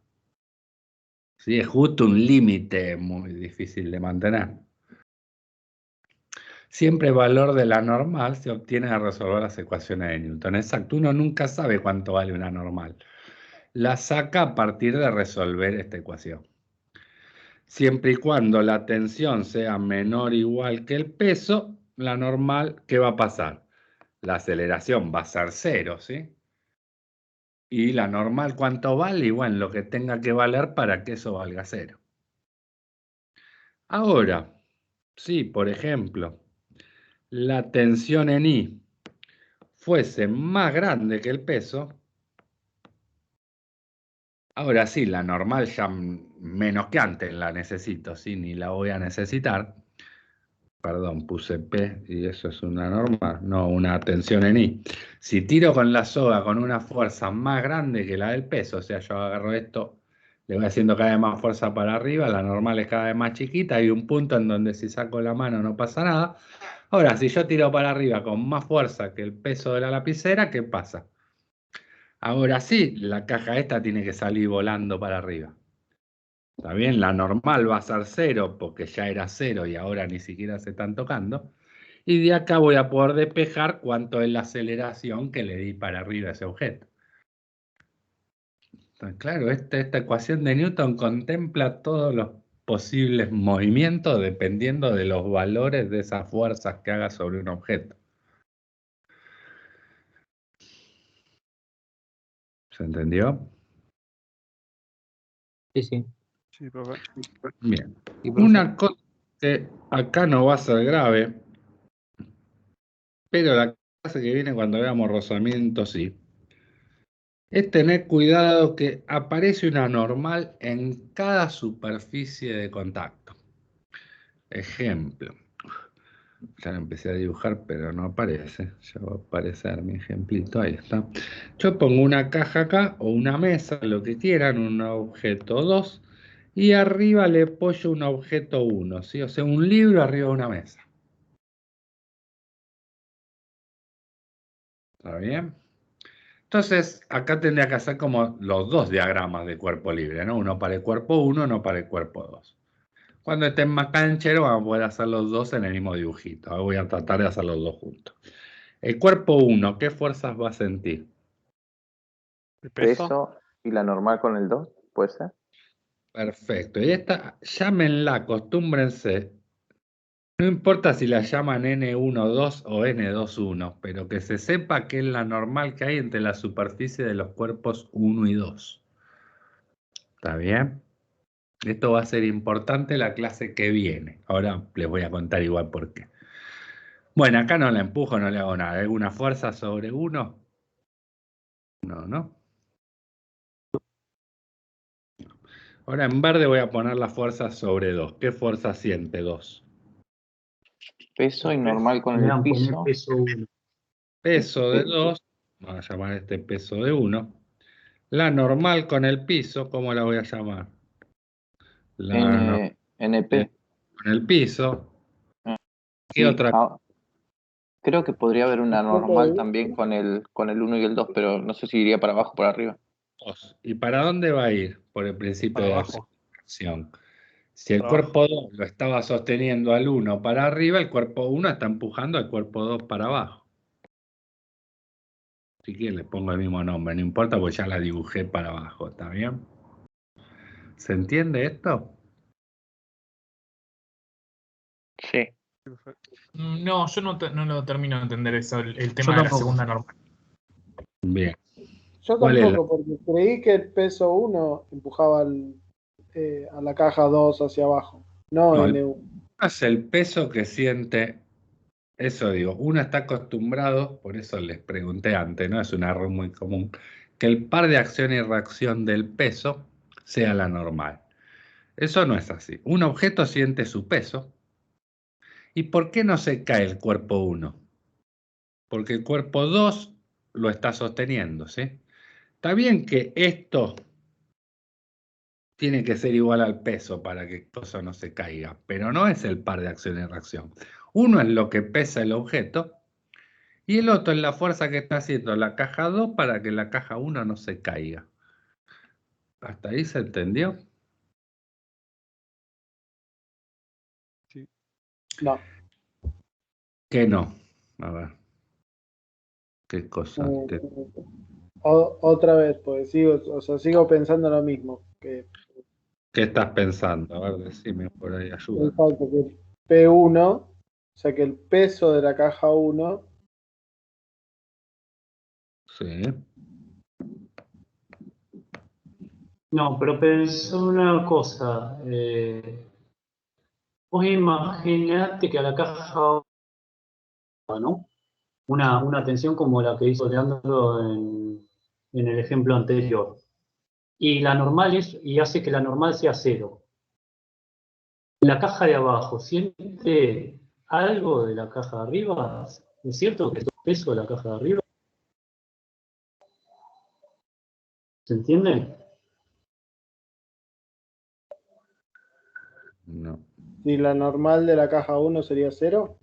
Speaker 1: Sí, es justo un límite muy difícil de mantener. Siempre el valor de la normal se obtiene al resolver las ecuaciones de Newton. Exacto, uno nunca sabe cuánto vale una normal. La saca a partir de resolver esta ecuación. Siempre y cuando la tensión sea menor o igual que el peso, la normal, ¿qué va a pasar? La aceleración va a ser 0, ¿sí? Y la normal, ¿cuánto vale? Igual lo que tenga que valer para que eso valga 0. Ahora, si por ejemplo, la tensión en I fuese más grande que el peso, ahora sí, la normal ya menos que antes la necesito, ¿sí? Ni la voy a necesitar. Perdón, puse P y eso es una normal, no una tensión en I. Si tiro con la soga con una fuerza más grande que la del peso, o sea, yo agarro esto, le voy haciendo cada vez más fuerza para arriba, la normal es cada vez más chiquita, hay un punto en donde si saco la mano no pasa nada. Ahora, si yo tiro para arriba con más fuerza que el peso de la lapicera, ¿qué pasa? Ahora sí, la caja esta tiene que salir volando para arriba. ¿Está bien? La normal va a ser 0 porque ya era 0 y ahora ni siquiera se están tocando. Y de acá voy a poder despejar cuánto es la aceleración que le di para arriba a ese objeto. Entonces, claro, esta ecuación de Newton contempla todos los posibles movimientos dependiendo de los valores de esas fuerzas que haga sobre un objeto. ¿Se entendió?
Speaker 7: Sí, sí.
Speaker 3: Sí, profe.
Speaker 1: Bien.
Speaker 7: Y profe,
Speaker 1: Una cosa que acá no va a ser grave, pero la clase que viene cuando veamos rozamiento sí, es tener cuidado que aparece una normal en cada superficie de contacto. Ejemplo, ya lo empecé a dibujar, pero no aparece. Ya va a aparecer mi ejemplito, ahí está. Yo pongo una caja acá, o una mesa, lo que quieran, un objeto 2, y arriba le apoyo un objeto 1, ¿sí? O sea, un libro arriba de una mesa. ¿Está bien? Entonces, acá tendría que hacer como los dos diagramas de cuerpo libre, ¿no? Uno para el cuerpo 1, uno para el cuerpo 2. Cuando estén más cancheros, vamos a poder hacer los dos en el mismo dibujito. Ahora voy a tratar de hacer los dos juntos. El cuerpo 1, ¿qué fuerzas va a sentir?
Speaker 3: ¿El peso?
Speaker 8: Peso y la normal con el 2, ¿puede ser?
Speaker 1: Perfecto. Y esta, llámenla, acostúmbrense. No importa si la llaman N12 o N21, pero que se sepa que es la normal que hay entre la superficie de los cuerpos 1 y 2. ¿Está bien? Esto va a ser importante la clase que viene. Ahora les voy a contar igual por qué. Bueno, acá no la empujo, no le hago nada. ¿Alguna fuerza sobre 1? No, ¿no? Ahora en verde voy a poner la fuerza sobre 2. ¿Qué fuerza siente 2?
Speaker 8: Peso y normal con
Speaker 6: Me
Speaker 8: el
Speaker 6: dan poner
Speaker 8: piso.
Speaker 6: peso 1.
Speaker 1: Peso de 2. Vamos a llamar este peso de 1. La normal con el piso, ¿cómo la voy a llamar? La normal
Speaker 8: NP.
Speaker 1: con el piso. ¿Qué
Speaker 8: Sí,
Speaker 1: otra?
Speaker 8: creo que podría haber una
Speaker 4: Objeto
Speaker 8: normal
Speaker 4: de-
Speaker 8: también con el 1 y el 2, pero no sé si iría para abajo o para arriba.
Speaker 1: 2. ¿Y para dónde va a ir? Por el principio
Speaker 3: Para
Speaker 1: de
Speaker 3: abajo.
Speaker 1: acción. Si el
Speaker 3: Para abajo.
Speaker 1: cuerpo 2 lo estaba sosteniendo al 1 para arriba, el cuerpo 1 está empujando al cuerpo 2 para abajo. Si quieren le pongo el mismo nombre, no importa porque ya la dibujé para abajo, ¿está bien? ¿Se entiende esto?
Speaker 8: Sí.
Speaker 3: Sí, profe.
Speaker 10: no, yo no lo termino de entender eso, el
Speaker 2: Yo
Speaker 10: tema de la
Speaker 2: tampoco.
Speaker 10: segunda normal.
Speaker 1: Bien.
Speaker 4: Yo
Speaker 1: ¿Cuál es la-
Speaker 4: tampoco, porque creí que el peso 1 empujaba a la caja 2 hacia abajo. No,
Speaker 1: No, el
Speaker 4: N1.
Speaker 1: es el peso que siente, eso digo, uno está acostumbrado, por eso les pregunté antes, ¿no? Es un error muy común, que el par de acción y reacción del peso sea la normal. Eso no es así. Un objeto siente su peso. ¿Y por qué no se cae el cuerpo 1? porque el cuerpo 2 lo está sosteniendo, ¿sí? Está bien que esto tiene que ser igual al peso para que el coso no se caiga, pero no es el par de acción y reacción. Uno es lo que pesa el objeto y el otro es la fuerza que está haciendo la caja 2 para que la caja 1 no se caiga. ¿Hasta ahí se entendió?
Speaker 3: Sí.
Speaker 4: No.
Speaker 1: ¿Qué no? A ver. ¿Qué cosa?
Speaker 4: Otra vez, pues sigo pensando lo mismo. Que
Speaker 1: ¿Qué estás pensando? A ver, decime por ahí, ayuda.
Speaker 4: exacto, que el P1, o sea que el peso de la caja 1,
Speaker 1: Sí.
Speaker 6: No, pero pensé una cosa. Vos imaginate que a la caja, ¿no? Una tensión como la que hizo Leandro en el ejemplo anterior. Y la normal y hace que la normal sea 0. La caja de abajo, ¿siente algo de la caja de arriba? ¿Es cierto que es el peso de la caja de arriba? ¿Se entiende?
Speaker 1: No.
Speaker 4: si la normal de la caja 1 sería 0,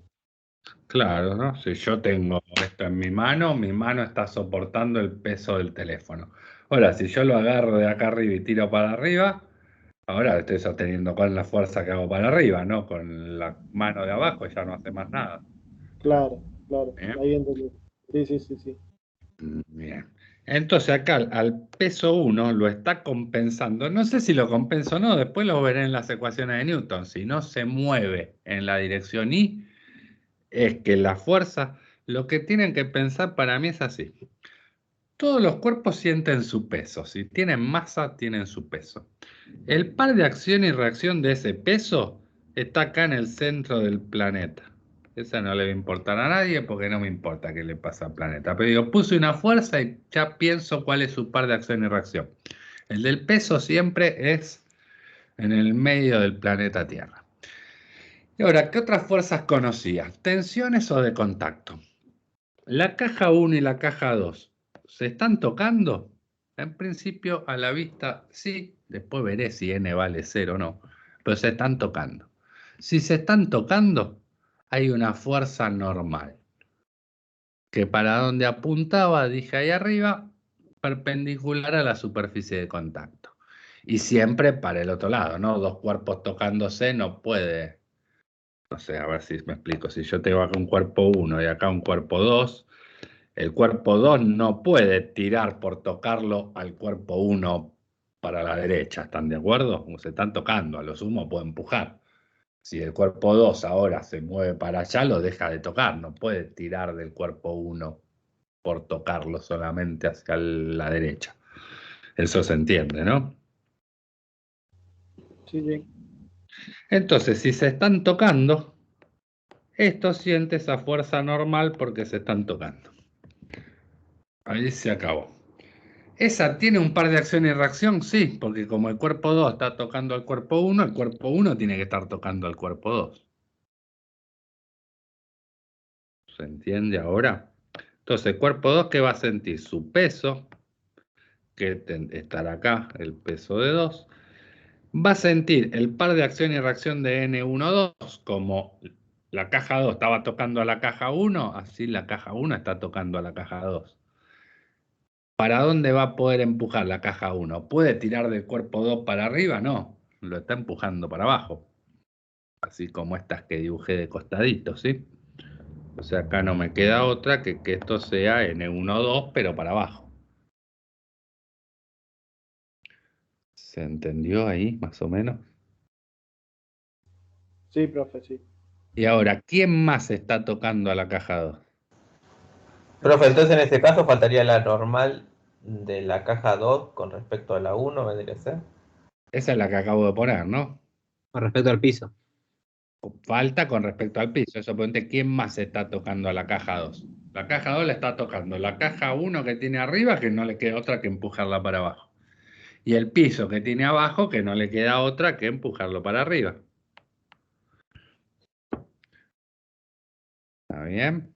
Speaker 1: Claro, ¿no? Si yo tengo esto en mi mano está soportando el peso del teléfono. Ahora, si yo lo agarro de acá arriba y tiro para arriba, ahora lo estoy sosteniendo con la fuerza que hago para arriba, ¿no? Con la mano de abajo ya no hace más nada.
Speaker 4: claro,
Speaker 1: ¿Bien?
Speaker 4: ahí entendí. Sí.
Speaker 1: Bien. Entonces acá al peso 1 lo está compensando. No sé si lo compensa o no, después lo veré en las ecuaciones de Newton. Si no se mueve en la dirección Y, es que la fuerza, lo que tienen que pensar para mí es así. Todos los cuerpos sienten su peso. Si tienen masa, tienen su peso. El par de acción y reacción de ese peso está acá en el centro del planeta. Esa no le va a importar a nadie porque no me importa qué le pasa al planeta. Pero digo, puse una fuerza y ya pienso cuál es su par de acción y reacción. El del peso siempre es en el medio del planeta Tierra. Y ahora, ¿qué otras fuerzas conocía? ¿Tensiones o de contacto? La caja 1 y la caja 2, ¿se están tocando? En principio, a la vista, sí. Después veré si n vale 0 o no. Pero se están tocando. Si se están tocando, hay una fuerza normal. Que para donde apuntaba, dije ahí arriba, perpendicular a la superficie de contacto. Y siempre para el otro lado, ¿no? Dos cuerpos tocándose no puede. No sé, a ver si me explico. Si yo tengo acá un cuerpo 1 y acá un cuerpo 2, el cuerpo 2 no puede tirar por tocarlo al cuerpo 1 para la derecha, ¿están de acuerdo? Se están tocando, a lo sumo puede empujar. Si el cuerpo 2 ahora se mueve para allá, lo deja de tocar, no puede tirar del cuerpo 1 por tocarlo solamente hacia la derecha. Eso se entiende, ¿no?
Speaker 4: Sí.
Speaker 1: Entonces, si se están tocando, esto siente esa fuerza normal porque se están tocando. Ahí se acabó. ¿Esa tiene un par de acción y reacción? Sí, porque como el cuerpo 2 está tocando al cuerpo 1, el cuerpo 1 tiene que estar tocando al cuerpo 2. ¿Se entiende ahora? Entonces, el cuerpo 2, ¿qué va a sentir? Su peso, que estará acá, el peso de 2. Va a sentir el par de acción y reacción de N1,2, como la caja 2 estaba tocando a la caja 1, así la caja 1 está tocando a la caja 2. ¿Para dónde va a poder empujar la caja 1? ¿Puede tirar del cuerpo 2 para arriba? No, lo está empujando para abajo. Así como estas que dibujé de costadito, ¿sí? O sea, acá no me queda otra que esto sea N1,2, pero para abajo. ¿Se entendió ahí, más o menos?
Speaker 4: Sí, profe, sí.
Speaker 1: Y ahora, ¿quién más está tocando a la caja 2?
Speaker 11: Profe, entonces en este caso faltaría la normal de la caja 2 con respecto a la 1, vendría a ser.
Speaker 1: Esa es la que acabo de poner, ¿no?
Speaker 7: Con respecto al piso.
Speaker 1: Falta con respecto al piso. Eso pregunté, ¿quién más está tocando a la caja 2? La caja 2 la está tocando la caja 1 que tiene arriba, que no le queda otra que empujarla para abajo. Y el piso que tiene abajo, que no le queda otra que empujarlo para arriba. ¿Está bien?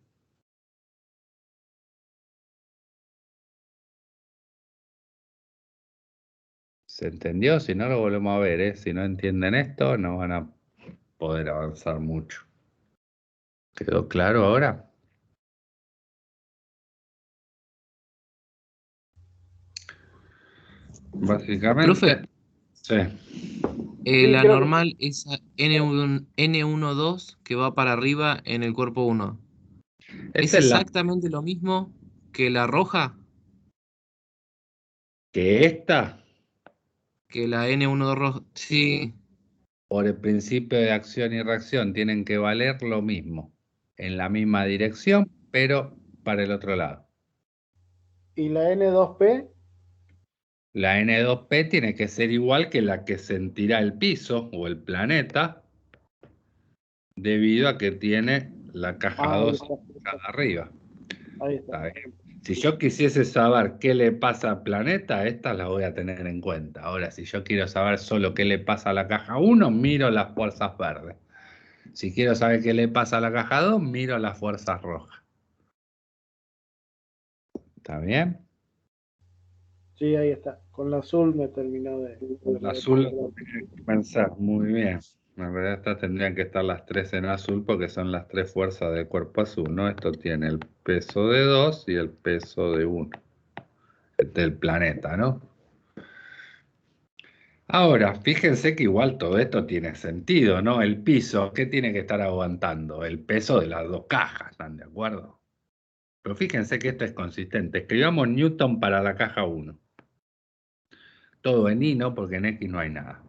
Speaker 1: ¿Se entendió? Si no, lo volvemos a ver, ¿eh? Si no entienden esto, no van a poder avanzar mucho. ¿Quedó claro ahora? Básicamente,
Speaker 7: Profe,
Speaker 1: sí.
Speaker 7: la
Speaker 4: creo que
Speaker 7: normal es N12 que va para arriba en el cuerpo 1. ¿Es
Speaker 1: Esta es la
Speaker 7: exactamente lo mismo que la roja?
Speaker 1: que esta,
Speaker 7: Que la N12 roja. Sí.
Speaker 1: por el principio de acción y reacción, tienen que valer lo mismo, en la misma dirección, pero para el otro lado.
Speaker 4: ¿Y la N2P?
Speaker 1: La N2P tiene que ser igual que la que sentirá el piso o el planeta, debido a que tiene la caja
Speaker 4: Ahí
Speaker 1: 2
Speaker 4: está.
Speaker 1: arriba.
Speaker 4: Ahí está.
Speaker 1: ¿Está bien? Si yo quisiese saber qué le pasa al planeta, estas las voy a tener en cuenta. Ahora, si yo quiero saber solo qué le pasa a la caja 1, miro las fuerzas verdes. Si quiero saber qué le pasa a la caja 2, miro las fuerzas rojas. ¿Está bien?
Speaker 4: Sí, ahí está. Con la azul me terminó de...
Speaker 1: El azul tiene que pensar, muy bien. En realidad estas tendrían que estar las tres en azul porque son las tres fuerzas del cuerpo azul, ¿no? Esto tiene el peso de 2 y el peso de 1 del planeta, ¿no? Ahora, fíjense que igual todo esto tiene sentido, ¿no? El piso, ¿qué tiene que estar aguantando? El peso de las dos cajas, ¿están de acuerdo? Pero fíjense que esto es consistente. Escribamos Newton para la caja 1. Todo en Y, ¿no? Porque en X no hay nada.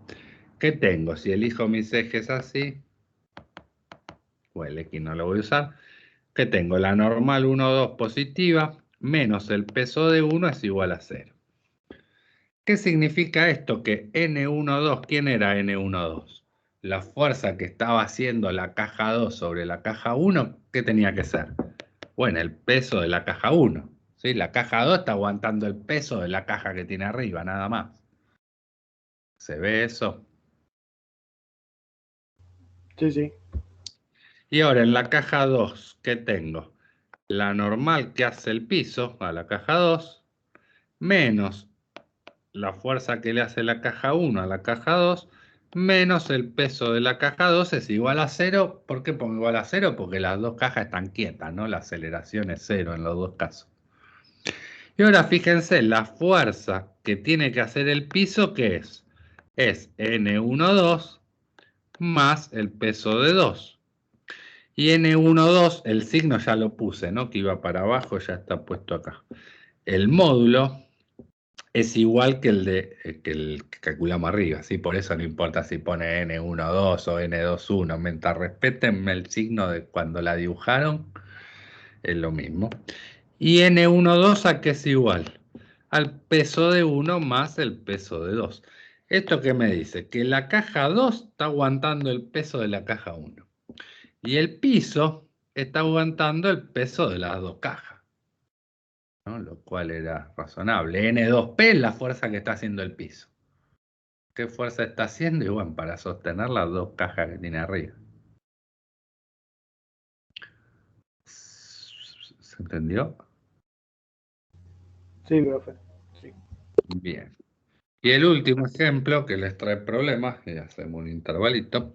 Speaker 1: ¿Qué tengo? Si elijo mis ejes así, o el X no lo voy a usar, ¿qué tengo? La normal 1, 2 positiva, menos el peso de 1 es igual a 0. ¿Qué significa esto? Que N12, ¿quién era N12? La fuerza que estaba haciendo la caja 2 sobre la caja 1, ¿qué tenía que ser? Bueno, el peso de la caja 1. ¿Sí? La caja 2 está aguantando el peso de la caja que tiene arriba, nada más. ¿Se ve eso?
Speaker 4: Sí, sí.
Speaker 1: Y ahora en la caja 2, ¿qué tengo? La normal que hace el piso a la caja 2, menos la fuerza que le hace la caja 1 a la caja 2, menos el peso de la caja 2 es igual a 0. ¿Por qué pongo igual a 0? Porque las dos cajas están quietas, ¿no? La aceleración es 0 en los dos casos. Y ahora fíjense, la fuerza que tiene que hacer el piso, ¿qué es? Es N12 más el peso de 2. Y N12, el signo ya lo puse, ¿no? Que iba para abajo, ya está puesto acá. El módulo es igual que el que calculamos arriba, ¿sí? Por eso no importa si pone N12 o N21. Mientras respétenme el signo de cuando la dibujaron, es lo mismo. Y N12, ¿a qué es igual? Al peso de 1 más el peso de 2. ¿Esto qué me dice? Que la caja 2 está aguantando el peso de la caja 1. Y el piso está aguantando el peso de las dos cajas, ¿no? Lo cual era razonable. N2P es la fuerza que está haciendo el piso. ¿Qué fuerza está haciendo? Y bueno, para sostener las dos cajas que tiene arriba. ¿Se entendió?
Speaker 4: Sí, profe. Sí.
Speaker 1: Bien. Y el último ejemplo que les trae problemas, y hacemos un intervalito,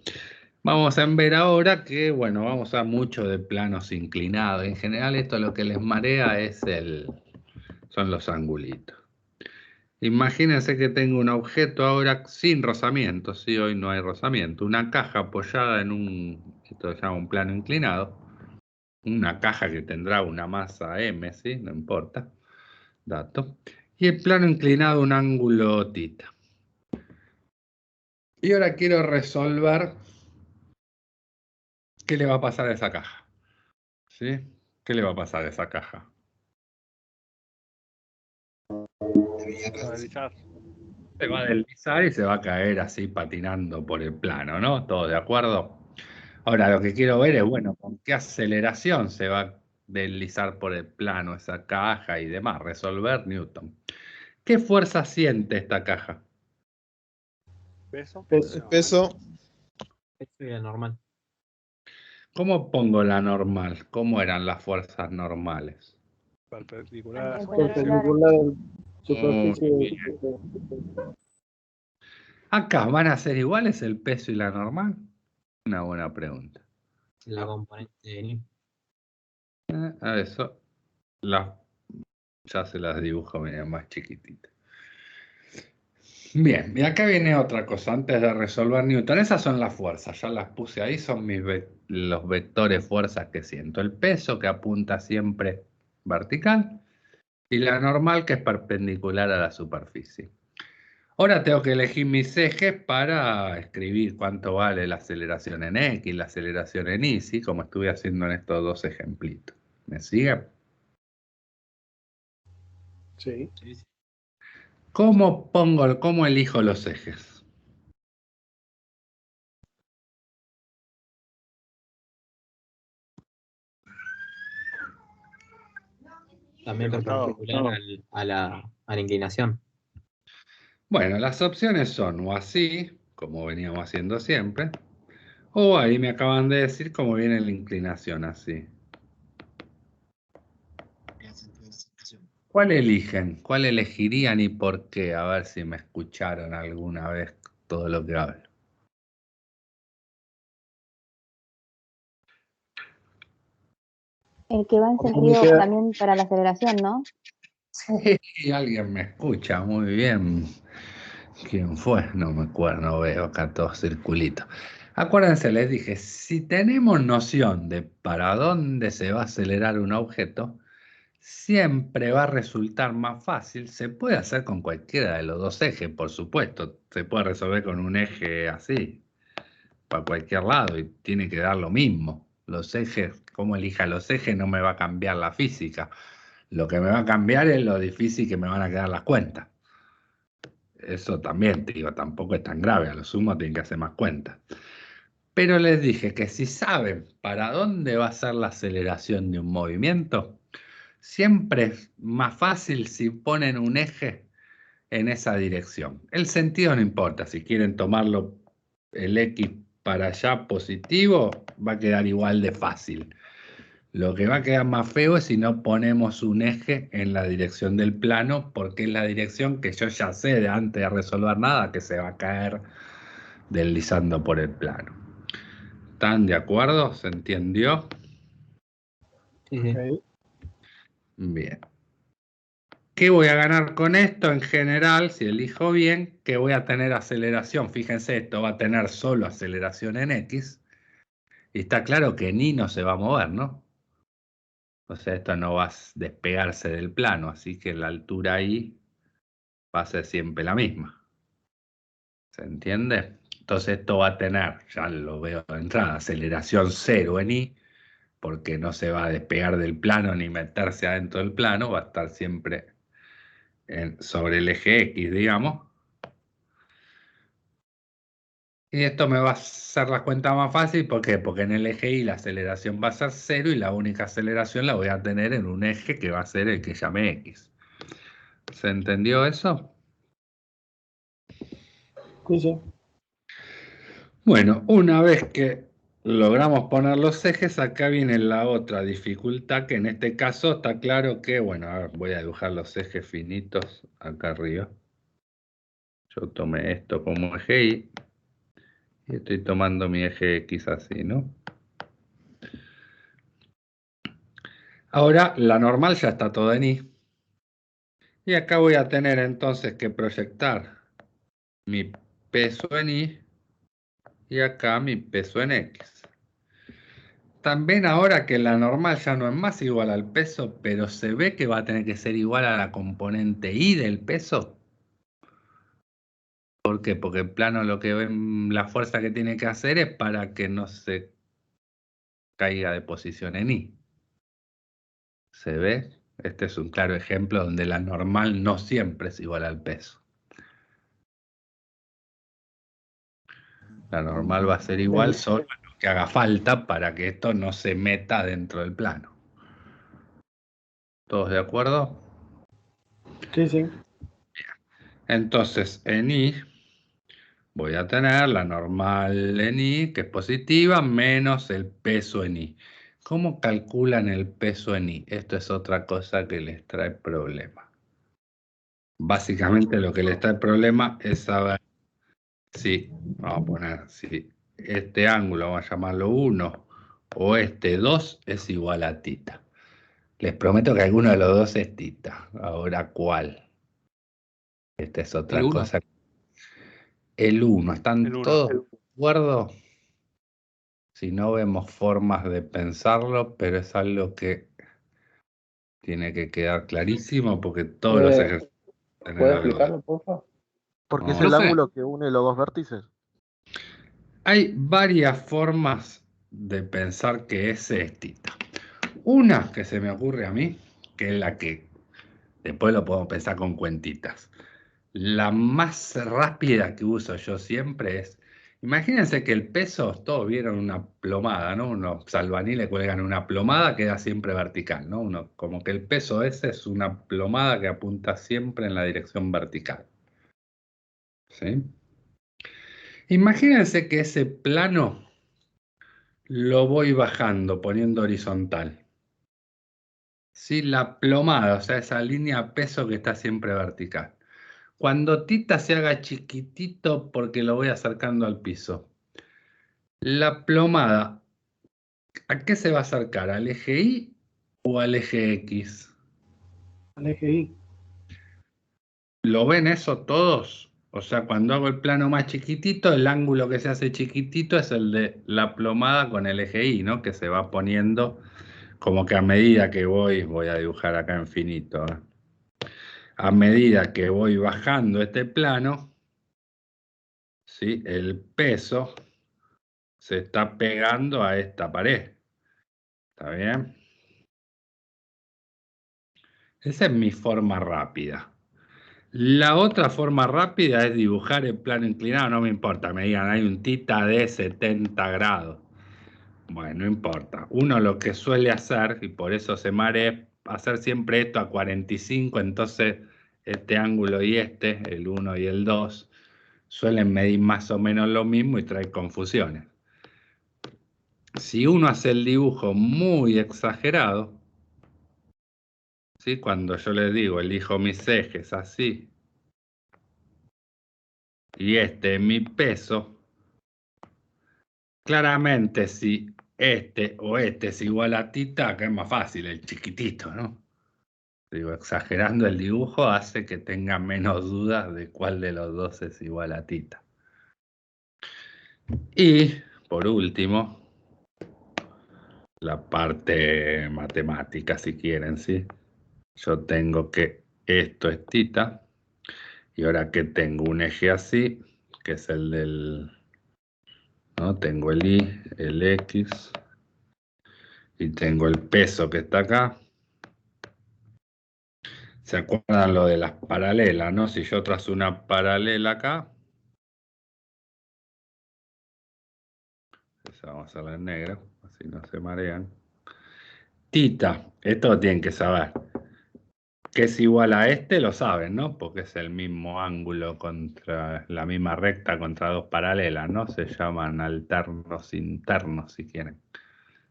Speaker 1: vamos a ver ahora que, bueno, vamos a mucho de planos inclinados. En general esto lo que les marea es son los angulitos. Imagínense que tengo un objeto ahora sin rozamiento, ¿sí? Hoy no hay rozamiento, una caja apoyada en esto se llama un plano inclinado, una caja que tendrá una masa M, ¿sí? No importa, dato. Y el plano inclinado un ángulo θ. Y ahora quiero resolver qué le va a pasar a esa caja, ¿sí? ¿Qué le va a pasar a esa caja? Se va a deslizar y se va a caer así patinando por el plano, ¿no? ¿Todos de acuerdo? Ahora lo que quiero ver es, bueno, con qué aceleración se va a deslizar por el plano esa caja y demás, resolver Newton. ¿Qué fuerza siente esta caja?
Speaker 3: ¿Peso?
Speaker 4: Peso.
Speaker 2: Peso. Peso y la normal.
Speaker 1: ¿Cómo pongo la normal? ¿Cómo eran las fuerzas normales?
Speaker 3: Perpendicular.
Speaker 4: Perpendicular
Speaker 1: Muy
Speaker 4: superficie.
Speaker 1: bien. Acá, ¿van a ser iguales el peso y la normal? Una buena pregunta.
Speaker 7: La componente de ni.
Speaker 1: A eso ya se las dibujo más chiquititas. Bien, y acá viene otra cosa, antes de resolver Newton. Esas son las fuerzas, ya las puse ahí, son los vectores fuerzas que siento. El peso que apunta siempre vertical y la normal que es perpendicular a la superficie. Ahora tengo que elegir mis ejes para escribir cuánto vale la aceleración en X, la aceleración en Y, ¿sí? Como estuve haciendo en estos dos ejemplitos. ¿Me sigue?
Speaker 4: Sí.
Speaker 1: ¿Cómo elijo los ejes?
Speaker 7: También perpendicular a la inclinación.
Speaker 1: Bueno, las opciones son o así, como veníamos haciendo siempre, o ahí me acaban de decir cómo viene la inclinación, así. ¿Cuál eligen? ¿Cuál elegirían y por qué? A ver si me escucharon alguna vez todo lo que hablo.
Speaker 9: El que va en
Speaker 4: ¿Cómo
Speaker 9: sentido
Speaker 4: queda?
Speaker 9: también para la aceleración, ¿no?
Speaker 1: Sí, alguien me escucha muy bien. ¿Quién fue? No me acuerdo, no veo acá todo circulito. Acuérdense, les dije, si tenemos noción de para dónde se va a acelerar un objeto, siempre va a resultar más fácil. Se puede hacer con cualquiera de los dos ejes, por supuesto. Se puede resolver con un eje así, para cualquier lado, y tiene que dar lo mismo. Los ejes, como elija los ejes, no me va a cambiar la física. Lo que me va a cambiar es lo difícil que me van a quedar las cuentas. Eso también, te digo, tampoco es tan grave, a lo sumo tienen que hacer más cuentas. Pero les dije que si saben para dónde va a ser la aceleración de un movimiento, siempre es más fácil si ponen un eje en esa dirección. El sentido no importa, si quieren tomarlo el X para allá positivo, va a quedar igual de fácil. Lo que va a quedar más feo es si no ponemos un eje en la dirección del plano, porque es la dirección que yo ya sé de antes de resolver nada que se va a caer deslizando por el plano. ¿Están de acuerdo? ¿Se entendió?
Speaker 7: Sí, sí.
Speaker 4: Ok.
Speaker 1: Bien. ¿Qué voy a ganar con esto? En general, si elijo bien, que voy a tener aceleración. Fíjense, esto va a tener solo aceleración en X. Y está claro que en Y no se va a mover, ¿no? O sea, esto no va a despegarse del plano, así que la altura Y va a ser siempre la misma. ¿Se entiende? Entonces esto va a tener, ya lo veo de entrada, aceleración 0 en Y, porque no se va a despegar del plano ni meterse adentro del plano, va a estar siempre sobre el eje X, digamos. Y esto me va a hacer la cuenta más fácil, ¿por qué? Porque en el eje Y la aceleración va a ser 0 y la única aceleración la voy a tener en un eje que va a ser el que llame X. ¿Se entendió eso?
Speaker 4: Sí, sí.
Speaker 1: Bueno, una vez que logramos poner los ejes, acá viene la otra dificultad, que en este caso está claro que, bueno, a ver, voy a dibujar los ejes finitos acá arriba. Yo tomé esto como eje Y y estoy tomando mi eje X así, ¿no? Ahora la normal ya está toda en Y. Y acá voy a tener entonces que proyectar mi peso en Y y acá mi peso en X. También ahora que la normal ya no es más igual al peso, pero se ve que va a tener que ser igual a la componente Y del peso. ¿Por qué? Porque el plano lo que ven, la fuerza que tiene que hacer es para que no se caiga de posición en Y. ¿Se ve? Este es un claro ejemplo donde la normal no siempre es igual al peso. La normal va a ser igual solo a lo que haga falta para que esto no se meta dentro del plano. ¿Todos de acuerdo?
Speaker 4: Sí, sí.
Speaker 1: Entonces, en Y voy a tener la normal en Y, que es positiva, menos el peso en Y. ¿Cómo calculan el peso en Y? Esto es otra cosa que les trae problema. Básicamente lo que les trae problema es saber Sí, vamos a poner, si este ángulo, vamos a llamarlo 1, o este 2 es igual a tita. Les prometo que alguno de los dos es tita. Ahora, ¿cuál? Esta es otra
Speaker 7: El 1.
Speaker 1: cosa. El 1, ¿están
Speaker 3: El 1.
Speaker 1: todos de acuerdo? Si no, vemos formas de pensarlo, pero es algo que tiene que quedar clarísimo porque todos los ejercicios tienen
Speaker 8: ¿Puede
Speaker 1: algo.
Speaker 8: explicarlo, por favor?
Speaker 5: Porque es
Speaker 1: No.
Speaker 5: el
Speaker 10: Profe.
Speaker 5: ángulo que une los dos vértices.
Speaker 1: Hay varias formas de pensar que ese es tita. Una que se me ocurre a mí, que es la que después lo podemos pensar con cuentitas. La más rápida que uso yo siempre es, imagínense que el peso, todos vieron una plomada, ¿no? Unos salvaníes cuelgan una plomada, queda siempre vertical, ¿no? Uno, como que el peso ese es una plomada que apunta siempre en la dirección vertical. ¿Sí? Imagínense que ese plano lo voy bajando, poniendo horizontal. ¿Sí? La plomada, o sea, esa línea peso que está siempre vertical. Cuando tita se haga chiquitito porque lo voy acercando al piso. La plomada, ¿a qué se va a acercar? ¿Al eje Y o al eje X?
Speaker 4: Al eje Y.
Speaker 1: ¿Lo ven eso todos? O sea, cuando hago el plano más chiquitito, el ángulo que se hace chiquitito es el de la plomada con el eje Y, ¿no? Que se va poniendo como que a medida que voy a dibujar acá en finito, ¿eh? A medida que voy bajando este plano, ¿sí? El peso se está pegando a esta pared. ¿Está bien? Esa es mi forma rápida. La otra forma rápida es dibujar el plano inclinado, no me importa, me digan, hay un tita de 70 grados. Bueno, no importa. Uno lo que suele hacer, y por eso se marea, es hacer siempre esto a 45, entonces este ángulo y este, el 1 y el 2, suelen medir más o menos lo mismo y trae confusiones. Si uno hace el dibujo muy exagerado, ¿sí? Cuando yo les digo, elijo mis ejes así, y este es mi peso, claramente si este o este es igual a tita, acá es más fácil, el chiquitito, ¿no? Digo, exagerando el dibujo hace que tenga menos dudas de cuál de los dos es igual a tita. Y, por último, la parte matemática, si quieren, ¿sí? Yo tengo que esto es tita, y ahora que tengo un eje así, que es el del... ¿no? Tengo el Y, el X, y tengo el peso que está acá. ¿Se acuerdan lo de las paralelas, no? Si yo trazo una paralela acá, esa vamos a hacerla en negro, así no se marean. Tita, esto lo tienen que saber. Que es igual a este, lo saben, ¿no? Porque es el mismo ángulo contra la misma recta contra dos paralelas, ¿no? Se llaman alternos internos, si quieren.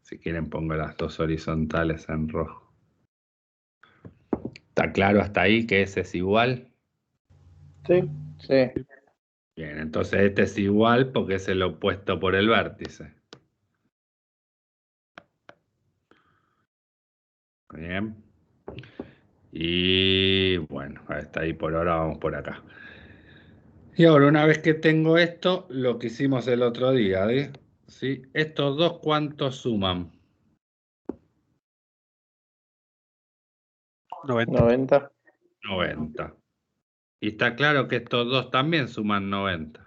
Speaker 1: Si quieren pongo las dos horizontales en rojo. ¿Está claro hasta ahí que ese es igual?
Speaker 4: Sí.
Speaker 8: Sí.
Speaker 1: Bien, entonces este es igual porque es el opuesto por el vértice. Bien. Y bueno, hasta ahí por ahora, vamos por acá. Y ahora, una vez que tengo esto, lo que hicimos el otro día, ¿sí? Estos dos, ¿cuántos suman?
Speaker 8: 90.
Speaker 1: 90. Y está claro que estos dos también suman 90.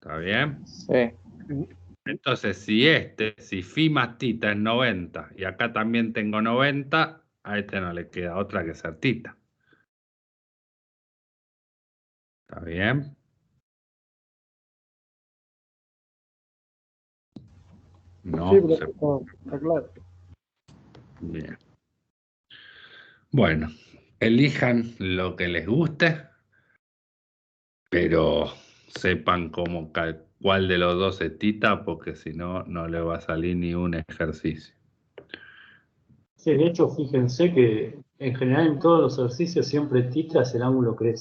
Speaker 1: ¿Está bien?
Speaker 8: Sí.
Speaker 1: Entonces, si phi más tita es 90 y acá también tengo 90, a este no le queda otra que ser tita. ¿Está bien? No,
Speaker 4: Sí, pero está claro.
Speaker 1: Bien. Bueno, elijan lo que les guste, pero sepan cuál de los dos es tita, porque si no, no le va a salir ni un ejercicio.
Speaker 6: Sí, de hecho, fíjense que en general en todos los ejercicios siempre θ es el ángulo que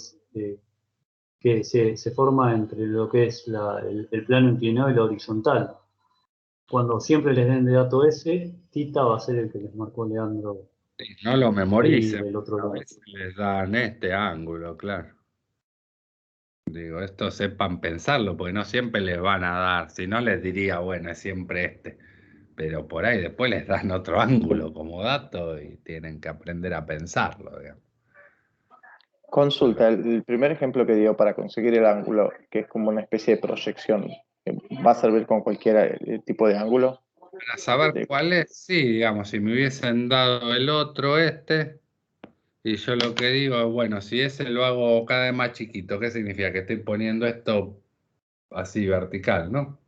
Speaker 6: se forma entre lo que es el plano inclinado y la horizontal. Cuando siempre les den de dato ese, θ va a ser el que les marcó Leandro
Speaker 1: No lo
Speaker 6: ahí
Speaker 1: memoricen,
Speaker 6: del otro
Speaker 1: a
Speaker 6: lado.
Speaker 1: veces les dan este ángulo, claro. Digo, esto sepan pensarlo, porque no siempre les van a dar, si no les diría, bueno, es siempre este, pero por ahí después les dan otro ángulo como dato y tienen que aprender a pensarlo, digamos.
Speaker 8: Consulta, el primer ejemplo que dio para conseguir el ángulo, que es como una especie de proyección, ¿va a servir con cualquier tipo de ángulo?
Speaker 1: Para saber cuál es, sí, digamos, si me hubiesen dado el otro, y yo lo que digo es, bueno, si ese lo hago cada vez más chiquito, ¿qué significa? Que estoy poniendo esto así vertical, ¿no?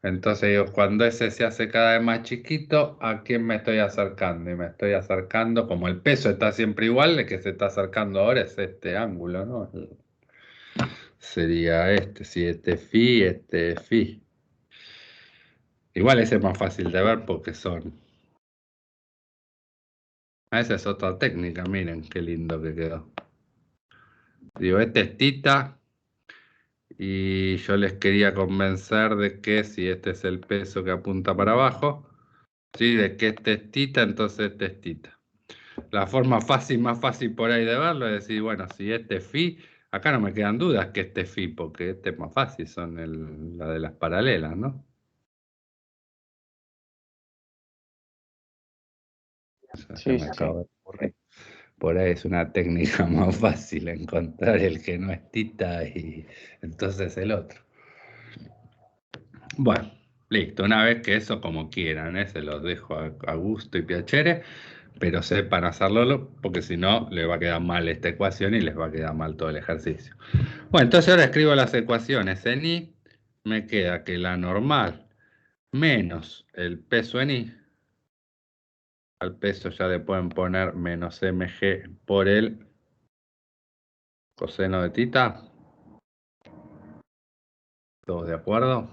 Speaker 1: Entonces digo, cuando ese se hace cada vez más chiquito, ¿a quién me estoy acercando? Y me estoy acercando, como el peso está siempre igual, el que se está acercando ahora es este ángulo, ¿no? Sería este, si este phi. Igual ese es más fácil de ver porque son... Esa es otra técnica, miren qué lindo que quedó. Digo, este es θ, y yo les quería convencer de que si este es el peso que apunta para abajo, ¿sí? De que este es θ, entonces este es θ. La forma fácil, más fácil por ahí de verlo es decir, bueno, si este es phi, acá no me quedan dudas que este es phi, porque este es más fácil, son la de las paralelas, ¿no? Eso
Speaker 8: Sí,
Speaker 1: me
Speaker 8: sí.
Speaker 1: acaba de ocurrir. Por ahí es una técnica más fácil encontrar el que no es θ y entonces el otro. Bueno, listo, una vez que eso como quieran, se los dejo a gusto y piacere, pero sepan hacerlo porque si no les va a quedar mal esta ecuación y les va a quedar mal todo el ejercicio. Bueno, entonces ahora escribo las ecuaciones en I, me queda que la normal menos el peso en I, al peso ya le pueden poner menos mg por el coseno de θ. ¿Todos de acuerdo?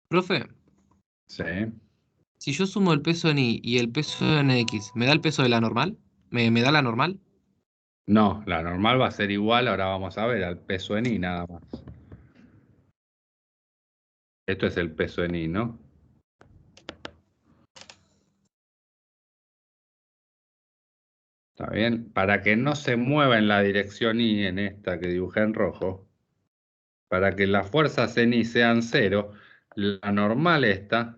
Speaker 7: Profe,
Speaker 1: Sí.
Speaker 7: si yo sumo el peso en Y y el peso en X, ¿me da el peso de la normal? ¿Me da la normal?
Speaker 1: No, la normal va a ser igual, ahora vamos a ver, al peso en I nada más. Esto es el peso en I, ¿no? ¿Está bien? Para que no se mueva en la dirección I, en esta que dibujé en rojo, para que las fuerzas en I sean 0, la normal esta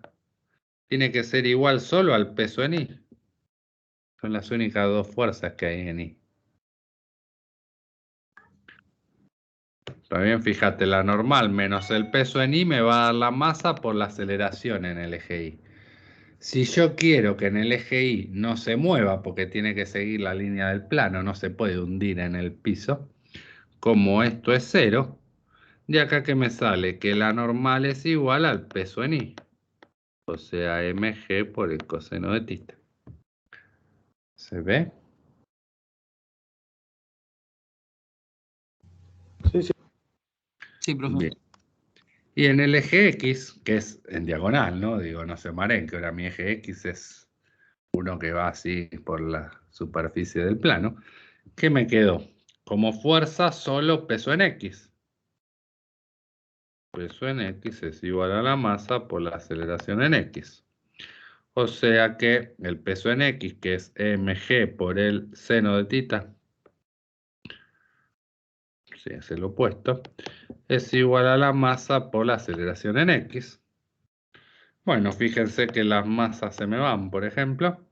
Speaker 1: tiene que ser igual solo al peso en I. Son las únicas dos fuerzas que hay en I. ¿Está bien? Fíjate, la normal menos el peso en I me va a dar la masa por la aceleración en el eje Y. Si yo quiero que en el eje Y no se mueva, porque tiene que seguir la línea del plano, no se puede hundir en el piso, como esto es 0, de acá que me sale que la normal es igual al peso en I, o sea, mg por el coseno de θ. ¿Se ve?
Speaker 4: Sí, sí.
Speaker 7: Sí, profe.
Speaker 1: Bien. Y en el eje X, que es en diagonal, ¿no? Digo, no se maren, que ahora mi eje X es uno que va así por la superficie del plano. ¿Qué me quedó? Como fuerza, solo peso en X. Peso en X es igual a la masa por la aceleración en X. O sea que el peso en X, que es mg por el seno de θ, sí, es el opuesto, es igual a la masa por la aceleración en X. Bueno, fíjense que las masas se me van, por ejemplo.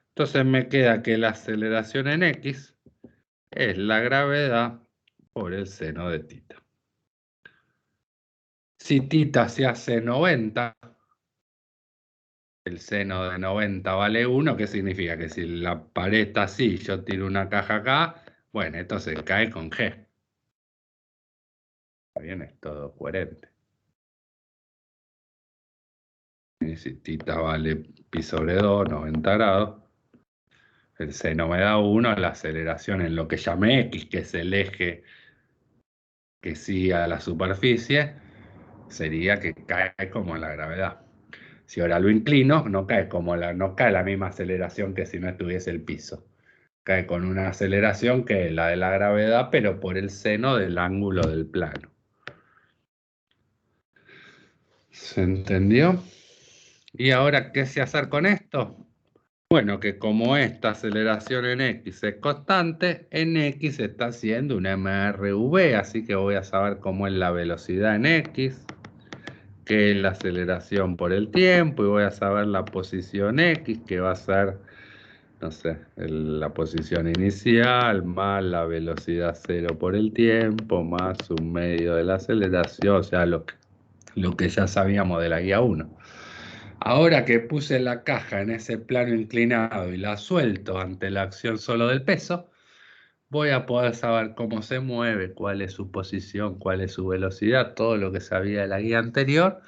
Speaker 1: Entonces me queda que la aceleración en X es la gravedad por el seno de θ. Si θ se hace 90, el seno de 90 vale 1, ¿qué significa? Que si la pared está así, yo tiro una caja acá, bueno, entonces cae con G. Está bien, es todo coherente. Y si θ vale pi sobre 2, 90 grados, el seno me da 1, la aceleración en lo que llamé X, que es el eje que sigue a la superficie, sería que cae como en la gravedad. Si ahora lo inclino, no cae no cae la misma aceleración que si no estuviese el piso. Cae con una aceleración que es la de la gravedad, pero por el seno del ángulo del plano. ¿Se entendió? ¿Y ahora qué sé hacer con esto? Bueno, que como esta aceleración en X es constante, en X está haciendo un MRV, así que voy a saber cómo es la velocidad en X, qué es la aceleración por el tiempo, y voy a saber la posición X, que va a ser, no sé, la posición inicial, más la velocidad cero por el tiempo, más un medio de la aceleración, o sea, lo que ya sabíamos de la guía 1. Ahora que puse la caja en ese plano inclinado y la suelto ante la acción solo del peso, voy a poder saber cómo se mueve, cuál es su posición, cuál es su velocidad, todo lo que sabía de la guía anterior,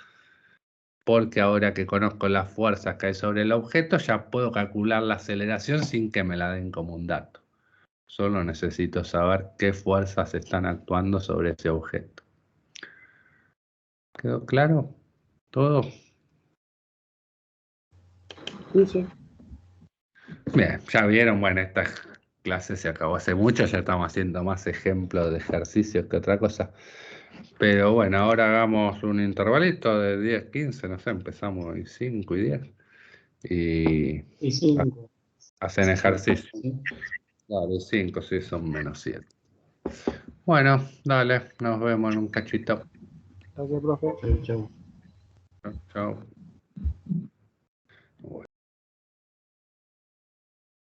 Speaker 1: porque ahora que conozco las fuerzas que hay sobre el objeto, ya puedo calcular la aceleración sin que me la den como un dato. Solo necesito saber qué fuerzas están actuando sobre ese objeto. ¿Quedó claro? ¿Todo?
Speaker 4: Sí, sí.
Speaker 1: Bien, ya vieron, bueno, esta clase se acabó hace mucho, ya estamos haciendo más ejemplos de ejercicios que otra cosa. Pero bueno, ahora hagamos un intervalito de 10, 15, no sé, empezamos en 5 y 10.
Speaker 6: Y 5.
Speaker 1: Hacen ejercicio. Dale, 5, sí, son menos 7. Bueno, dale, nos vemos en un cachito.
Speaker 4: Gracias, profe.
Speaker 6: Chau.
Speaker 1: Chao.